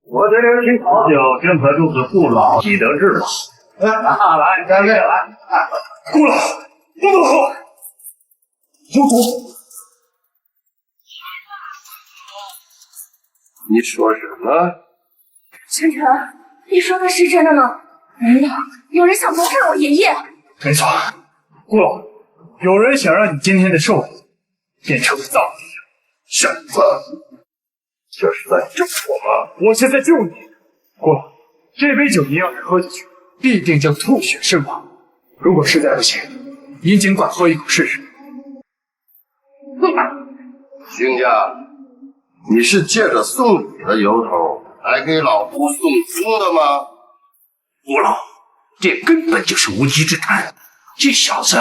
Speaker 4: 我这里请好酒，正可祝贺顾老喜得至宝。来，干杯！来，
Speaker 5: 顾老，不能喝，有毒！
Speaker 18: 你说什么？
Speaker 8: 晨晨，你说的是真的吗？难道有人想谋害我爷爷？
Speaker 5: 没错，顾老，有人想让你今天的寿礼变成葬礼。
Speaker 18: 小子，这是在咒我吗？
Speaker 5: 我是在救你。顾老，这杯酒您要是喝下去，必定将吐血身亡。如果实在不行，您尽管喝一口试试。
Speaker 18: 徐应家，你是借着送礼的由头来给老夫送终的吗？
Speaker 4: 顾老，这根本就是无稽之谈，这小子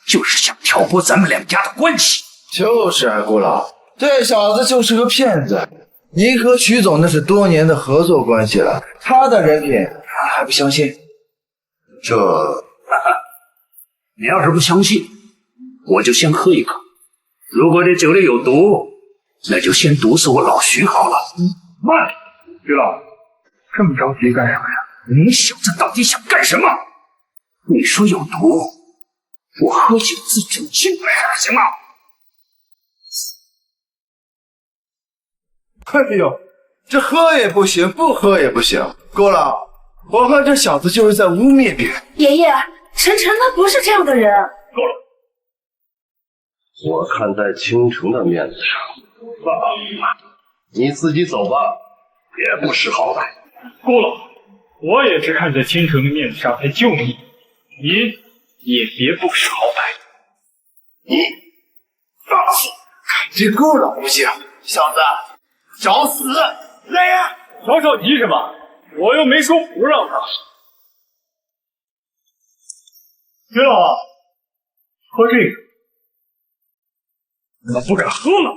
Speaker 4: 就是想挑拨咱们2家的关系。
Speaker 7: 就是啊，顾老，这小子就是个骗子。您和徐总那是多年的合作关系了，他的人品还不相信？
Speaker 4: 你要是不相信，我就先喝一口。如果这酒里有毒，那就先毒死我老徐好了。
Speaker 5: 慢，徐老，这么着急干什么呀？
Speaker 4: 你小子到底想干什么？你说有毒，我喝酒自证清白行吗？
Speaker 7: 哎呦，这喝也不行，不喝也不行。顾老，我看这小子就是在污蔑别人。
Speaker 8: 爷爷，晨晨他不是这样的人。
Speaker 5: 够了，
Speaker 18: 我看在倾城的面子上，你自己走吧，也不识好歹。
Speaker 5: 顾老，我也是看在倾城的面子上才救你，您也别不识好歹。
Speaker 7: 你放弃，这顾老不行，小子找死！来呀！
Speaker 5: 着着急什么？我又没说不让他。徐老，喝这个。我不敢喝了。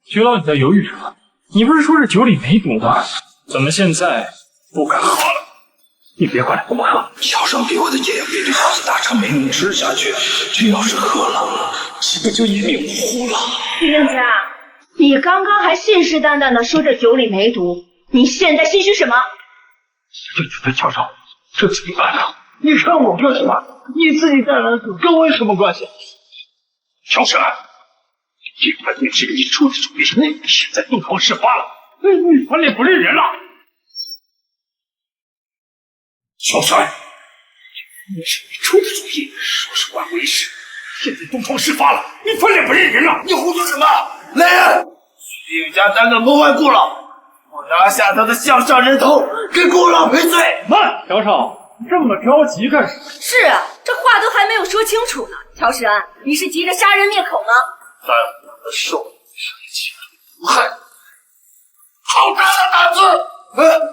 Speaker 5: 徐老，你在犹豫什么？你不是说这酒里没毒吗？怎么现在不敢喝了？你别过来，我喝。
Speaker 7: 小生给我的解药被这耗子大肠没能吃下去，这要是喝了，岂不就一命呜呼了？
Speaker 15: 徐应家，你刚刚还信誓旦旦的说这酒里没毒，你现在心虚什么？
Speaker 5: 这乔少，这怎么办啊？你看我干什么？你自己带来的酒跟我有什么关系？乔神，这本也是你出的主意，现在东窗事发了，你翻脸不认人了。乔神，那是你出的主意，说是晚为师，现在东窗事发了，你翻脸不认人了，
Speaker 7: 你胡说什么？来人！徐应家胆敢谋害顾老，我拿下他的项上人头，给顾老赔罪。
Speaker 5: 慢，乔少，这么着急干什么？
Speaker 8: 是啊，这话都还没有说清楚呢。乔世安，你是急着杀人灭口吗？
Speaker 7: 在我的手上企图谋害，好大的胆子！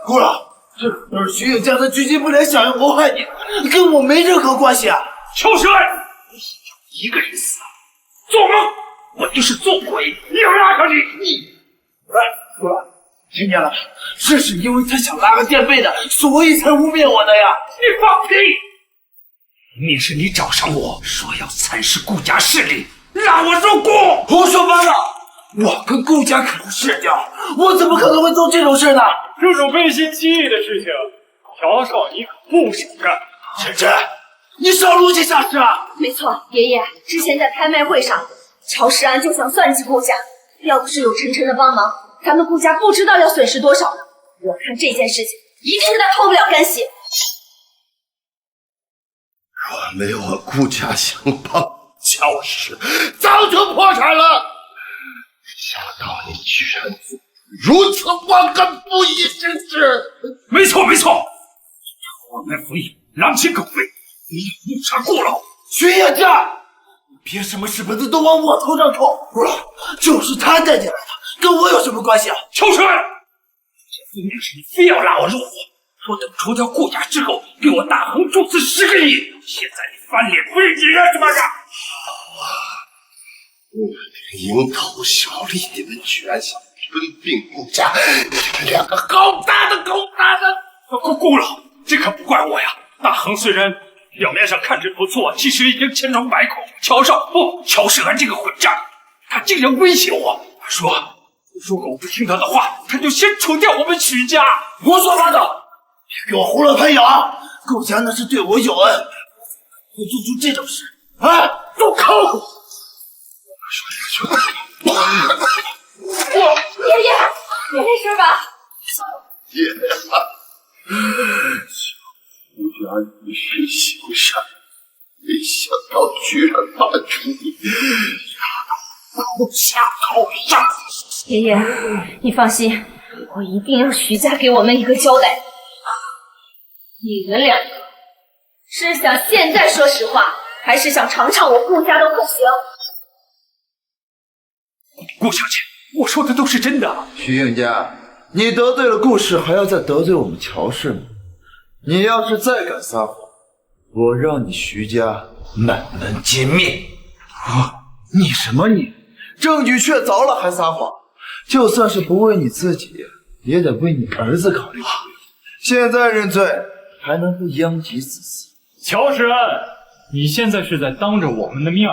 Speaker 7: 顾老，这是徐应家的居心不良，想要谋害你，跟我没任何关系啊！
Speaker 5: 乔世安，一个人死了，做梦！我就是做鬼也要拉上你！
Speaker 7: 顾老，听见了吧？这是因为他想拉个垫背的，所以才污蔑我的呀！
Speaker 5: 你放屁！明明是你找上我说要蚕食顾家势力，让我入顾！
Speaker 7: 胡说八道！我跟顾家可是世交，我怎么可能会做这种事呢？
Speaker 5: 这种背信弃义的事情，乔少你可不少干。
Speaker 7: 晨晨，你少鲁起下事啊！
Speaker 8: 没错，爷爷，之前在拍卖会上，乔世安就想算计顾家，要不是有晨晨的帮忙，咱们顾家不知道要损失多少呢。我看这件事情一定是他脱不了干系。
Speaker 18: 若没有我顾家相帮，乔氏早就破产了。没想到你居然做如此忘恩负义之事！
Speaker 5: 没错没错，我们府尹狼心狗肺，你要误杀顾老。
Speaker 7: 徐应家，你别什么屎盆子都往我头上扣！顾老，就是他带进来的，跟我有什么关系啊？
Speaker 5: 乔春，这分明是你非要拉我入伙，说等除掉顾家之后，给我大亨注资10个亿。现在你翻脸不认人，是不是？
Speaker 18: 蝇头小利，你们居然想吞并顾家，你们两个狗大的狗大的！
Speaker 5: 顾老，这可不怪我呀。大亨虽然表面上看着不错，其实已经千疮百孔。乔世安这个混账，他竟然威胁我，他说如果我不听他的话，他就先除掉我们徐家。
Speaker 7: 胡说八道！别给我胡乱喷谣！顾家那是对我有恩，会做出这种事啊！住口！
Speaker 8: 爷爷，你没事吧？
Speaker 18: 爷爷，顾家一时行善，没想到居然把你压到刀下头上。
Speaker 8: 爷爷，你放心，我一定让徐家给我们一个交代。你们两个是想现在说实话，还是想尝尝我顾家的酷刑？
Speaker 5: 顾小姐，我说的都是真的。
Speaker 7: 徐应家，你得罪了顾氏，还要再得罪我们乔氏吗？你要是再敢撒谎，我让你徐家满门歼灭！你什么你？证据确凿了还撒谎？就算是不为你自己，也得为你儿子考虑考虑。现在认罪，还能不殃及子嗣？
Speaker 5: 乔世安，你现在是在当着我们的面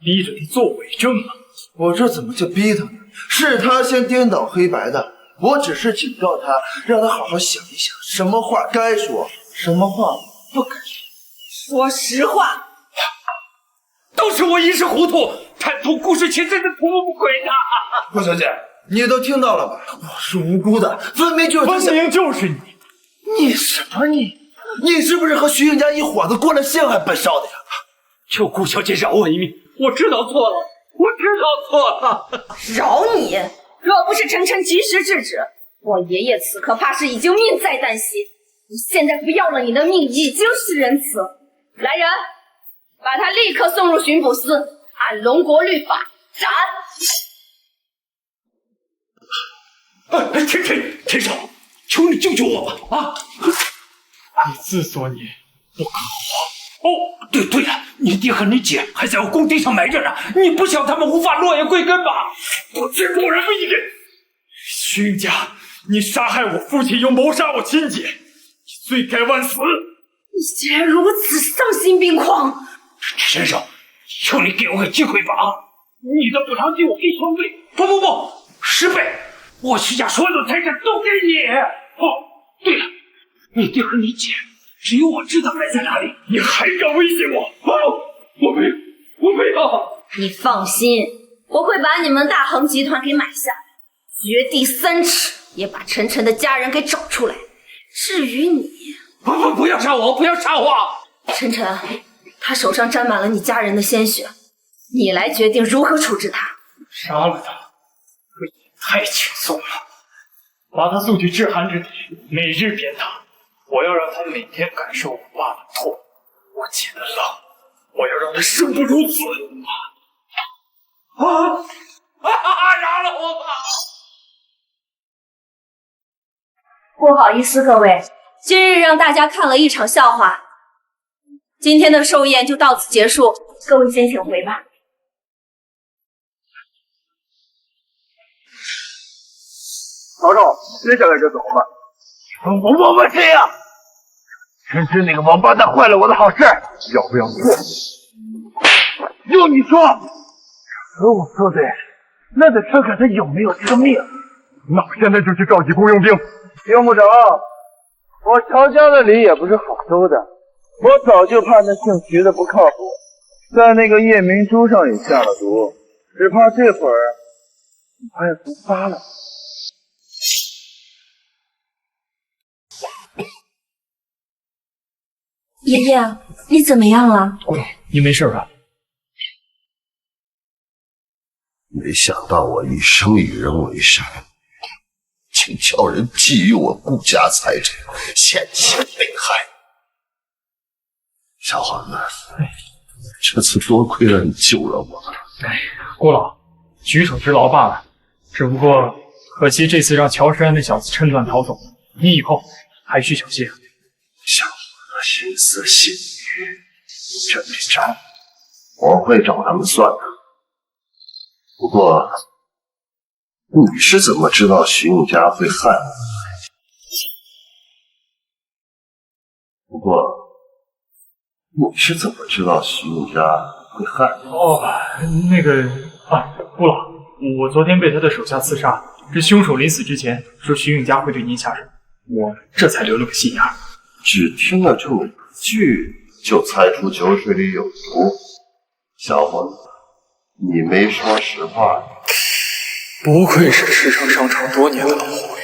Speaker 5: 逼着他做伪证吗？
Speaker 7: 我这怎么就逼他呢？是他先颠倒黑白的，我只是警告他，让他好好想一想，什么话该说，什么话不该说。
Speaker 8: 说实话，
Speaker 5: 都是我一时糊涂，贪图顾氏钱财的图谋不轨的。
Speaker 7: 顾小姐，你都听到了吧？我是无辜的，分明就是你。你什么你？你是不是和徐应家一伙子过来陷害本少的呀？
Speaker 5: 求顾小姐饶我一命，我知道错了，我知道错了。
Speaker 8: 饶你？若不是晨晨及时制止，我爷爷此刻怕是已经命在旦夕。你现在不要了你的命，已经是仁慈。来人，把他立刻送入巡捕司，按龙国律法斩。
Speaker 5: 天少，求你救救我吧！啊！自索你不可活。对了，你爹和你姐还在我工地上埋着呢，你不想他们无法落叶归根吧？我绝不人为你！徐云家，你杀害我父亲又谋杀我亲姐，你罪该万死！
Speaker 8: 你竟然如此丧心病狂！
Speaker 5: 陈少，求你给我个机会吧！你的补偿金我给双倍，不，10倍！我徐家所有的财产都给你！对了，你爹和你姐只有我知道埋在哪里，你还敢威胁我？我没有！
Speaker 8: 你放心，我会把你们大恒集团给买下，掘地3尺也把晨晨的家人给找出来。至于你，
Speaker 5: 不要杀我！不要杀我！
Speaker 8: 晨晨，他手上沾满了你家人的鲜血，你来决定如何处置他。
Speaker 5: 杀了他，这也太轻松了。把他送去治寒之地，每日鞭打。我要让他每天感受我爸的痛，我姐的冷，我要让他生不如死。饶了我吧！
Speaker 8: 不好意思，各位，今日让大家看了一场笑话，今天的寿宴就到此结束，各位先请回吧。
Speaker 17: 曹少，接下来该怎么办？我问谁呀？陈真那个王八蛋坏了我的好事，要不要过？就你说，和我说对，那得看看他有没有这个命。那我现在就去召集雇佣兵。
Speaker 7: 用不着，我乔家的礼也不是好收的。我早就怕那姓徐的不靠谱，在那个夜明珠上也下了毒，只怕这会儿他要毒发了。
Speaker 8: 爷爷，你怎么样了？
Speaker 5: 你没事吧？
Speaker 18: 没想到我一生与人为善，竟叫人觊觎我顾家财产，险些被害。小环子，这次多亏了你救了我。
Speaker 5: 郭老，举手之劳罢了。只不过可惜这次让乔世安那小子趁乱逃走，你以后还需小心。
Speaker 18: 小伙子心思细腻，这笔账我会找他们算的。不过，你是怎么知道徐永家会害我？
Speaker 5: 顾老，我昨天被他的手下刺杀，这凶手临死之前说徐永家会对您下手，我这才留了个心眼。
Speaker 18: 只听了这么一句，就猜出酒水里有毒。小伙子，你没说实话。
Speaker 5: 不愧是驰骋商朝多年的老狐狸，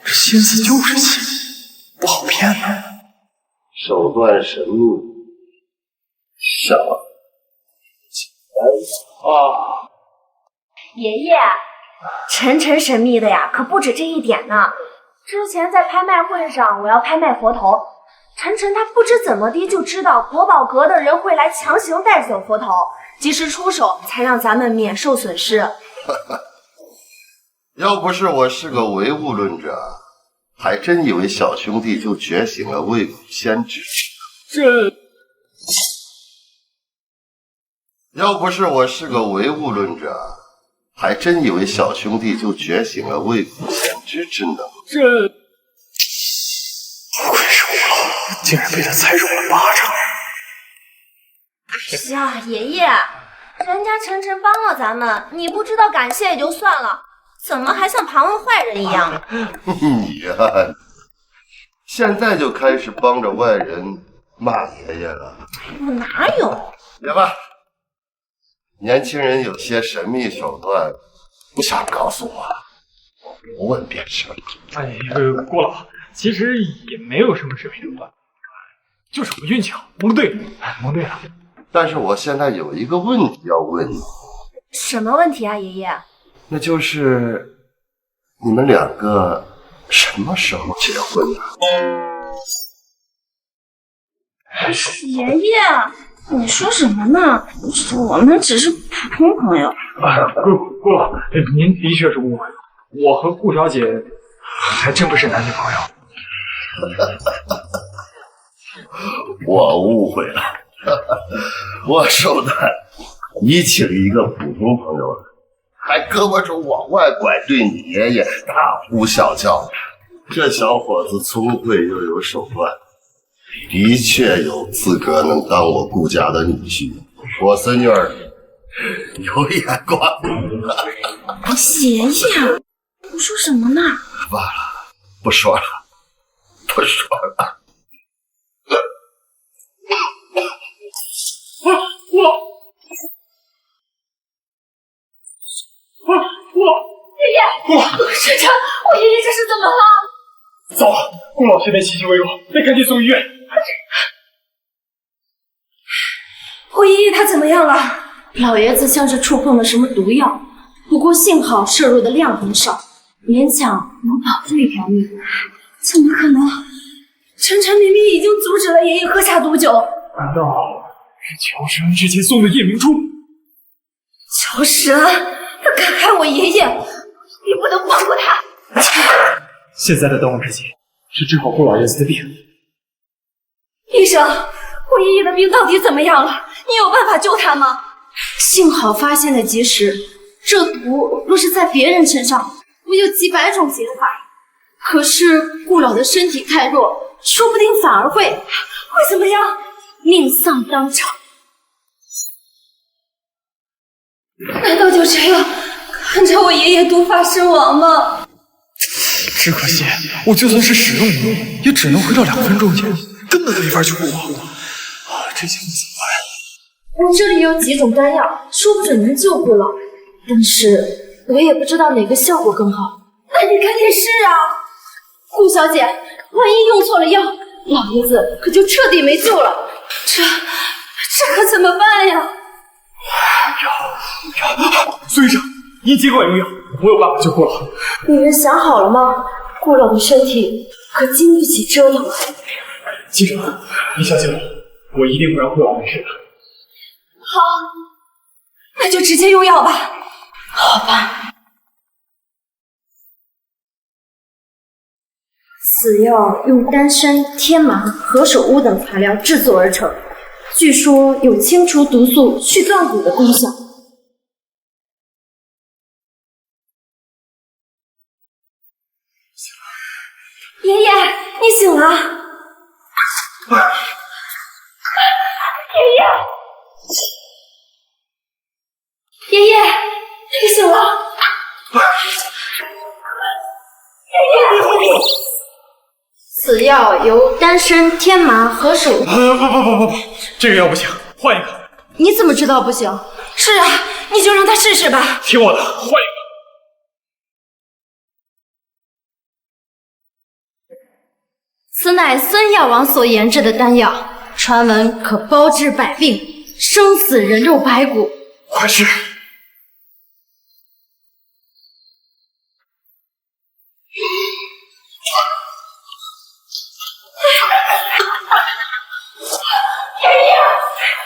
Speaker 5: 这心思就是细，不好骗呢。
Speaker 18: 手段神秘，小
Speaker 8: 爷爷，晨晨神秘的呀，可不止这一点呢。之前在拍卖会上，我要拍卖佛头，晨晨他不知怎么的就知道国宝阁的人会来强行带走佛头，及时出手，才让咱们免受损失。
Speaker 18: 要不是我是个唯物论者，还真以为小兄弟就觉醒了未卜先知。要不是我是个唯物论者，还真以为小兄弟就觉醒了未卜先知之能。
Speaker 5: 不愧是吴老，竟然被他踩中了巴掌。
Speaker 8: 呀，爷爷，人家晨晨帮了咱们，你不知道感谢也就算了，怎么还像盘问坏人一样？
Speaker 18: 你呀，现在就开始帮着外人骂爷爷了。
Speaker 8: 我哪有？
Speaker 18: 别吧，年轻人有些神秘手段，不想告诉我，我不问便是了。
Speaker 5: 郭老，其实也没有什么神秘手段，就是我运气好，蒙对了。
Speaker 18: 但是我现在有一个问题要问你。
Speaker 8: 什么问题啊，爷爷？
Speaker 18: 那就是你们两个什么时候结婚的？
Speaker 8: 爷爷，你说什么呢？我们只是普通朋友。
Speaker 5: 顾老，您的确是误会了，我和顾小姐还真不是男女朋友。
Speaker 18: 我误会了，我受的，你请一个普通朋友来，还胳膊肘往外拐，对你爷爷大呼小叫。这小伙子聪慧又有手段，的确有资格能当我顾家的女婿。我孙女儿有眼光。
Speaker 8: 爷爷，胡说什么呢？
Speaker 18: 罢了，不说了，不说了。
Speaker 1: 爷爷，晨晨，我爷爷这是怎么了？
Speaker 5: 糟了，顾老师被气息微弱，得赶紧送医院。
Speaker 8: 我爷爷他怎么样了？老爷子像是触碰了什么毒药，不过幸好摄入的量很少，勉强能保住一条命。怎么可能？晨晨明明已经阻止了爷爷喝下毒酒。
Speaker 5: 难道是乔生之前送的夜明珠？
Speaker 8: 乔神，他敢害我爷爷，你不能放过他！
Speaker 5: 现在的当务之急是治好顾老爷子的病。
Speaker 8: 医生，我爷爷的病到底怎么样了？你有办法救他吗？幸好发现的及时，这毒若是在别人身上，我有几百种解法。可是顾老的身体太弱，说不定反而会怎么样？命丧当场。难道就这样看着我爷爷毒发身亡吗？
Speaker 5: 只可惜，我就算是使用你，也只能回到2分钟前，根本没法去顾我。这下怎么办？
Speaker 8: 我这里有几种丹药，说不准能救顾老，但是我也不知道哪个效果更好。那你赶紧试啊！顾小姐，万一用错了药，老爷子可就彻底没救了。这可怎么办呀？
Speaker 5: 孙医生，您尽管用药，我有办法救顾老。
Speaker 8: 你们想好了吗？顾老的身体可经不起折腾。
Speaker 5: 记住，你相信我，我一定会让顾老没事的。
Speaker 8: 好，那就直接用药吧。好吧。此药用丹参、天麻、何首乌等材料制作而成，据说有清除毒素、去断骨的功效。爷爷，你醒了！爷爷，你醒了！爷爷，此药由丹参、天麻、何首……
Speaker 5: 不，这个药不行，换一个。
Speaker 8: 你怎么知道不行？是啊，你就让他试试吧。
Speaker 5: 听我的，换一个。
Speaker 8: 此乃孙药王所研制的丹药，传闻可包治百病，生死人肉排骨。
Speaker 5: 快试！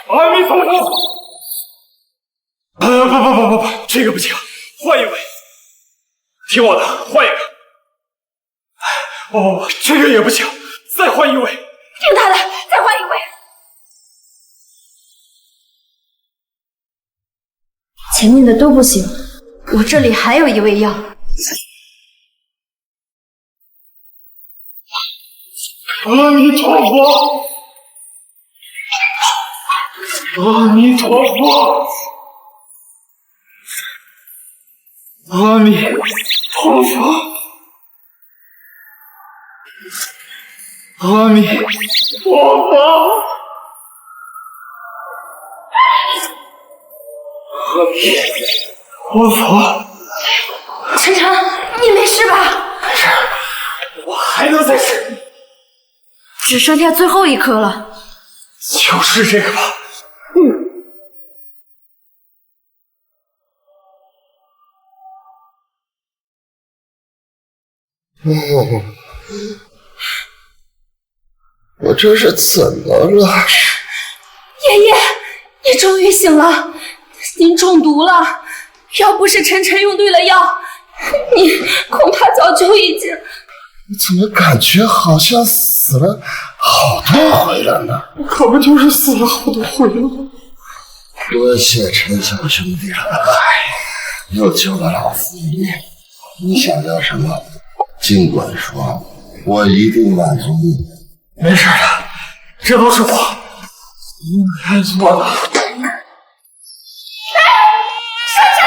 Speaker 5: 阿弥陀佛！不，这个不行，换一位。听我的，换一个。不，这个也不行，再换一位。
Speaker 8: 听他的，再换一位。前面的都不行，我这里还有一味药。
Speaker 5: 阿弥陀佛！阿弥陀佛！阿弥陀佛！阿弥陀佛！阿弥陀佛！
Speaker 8: 晨晨，你没事吧？
Speaker 5: 没事，我还能再试。
Speaker 8: 只剩下最后一颗了。
Speaker 5: 就是这个吧。
Speaker 18: 我这是怎么了？
Speaker 8: 爷爷，你终于醒了，您中毒了。要不是晨晨用对了药，你恐怕早就已经……
Speaker 18: 我怎么感觉好像死了好多回了呢？
Speaker 3: 我可不就是死了好多回了吗？
Speaker 18: 多谢陈小兄弟了，又救了老夫一命。你想要什么，尽管说，我一定满足你。
Speaker 3: 没事的，这都是我该做的。
Speaker 1: 珊珊！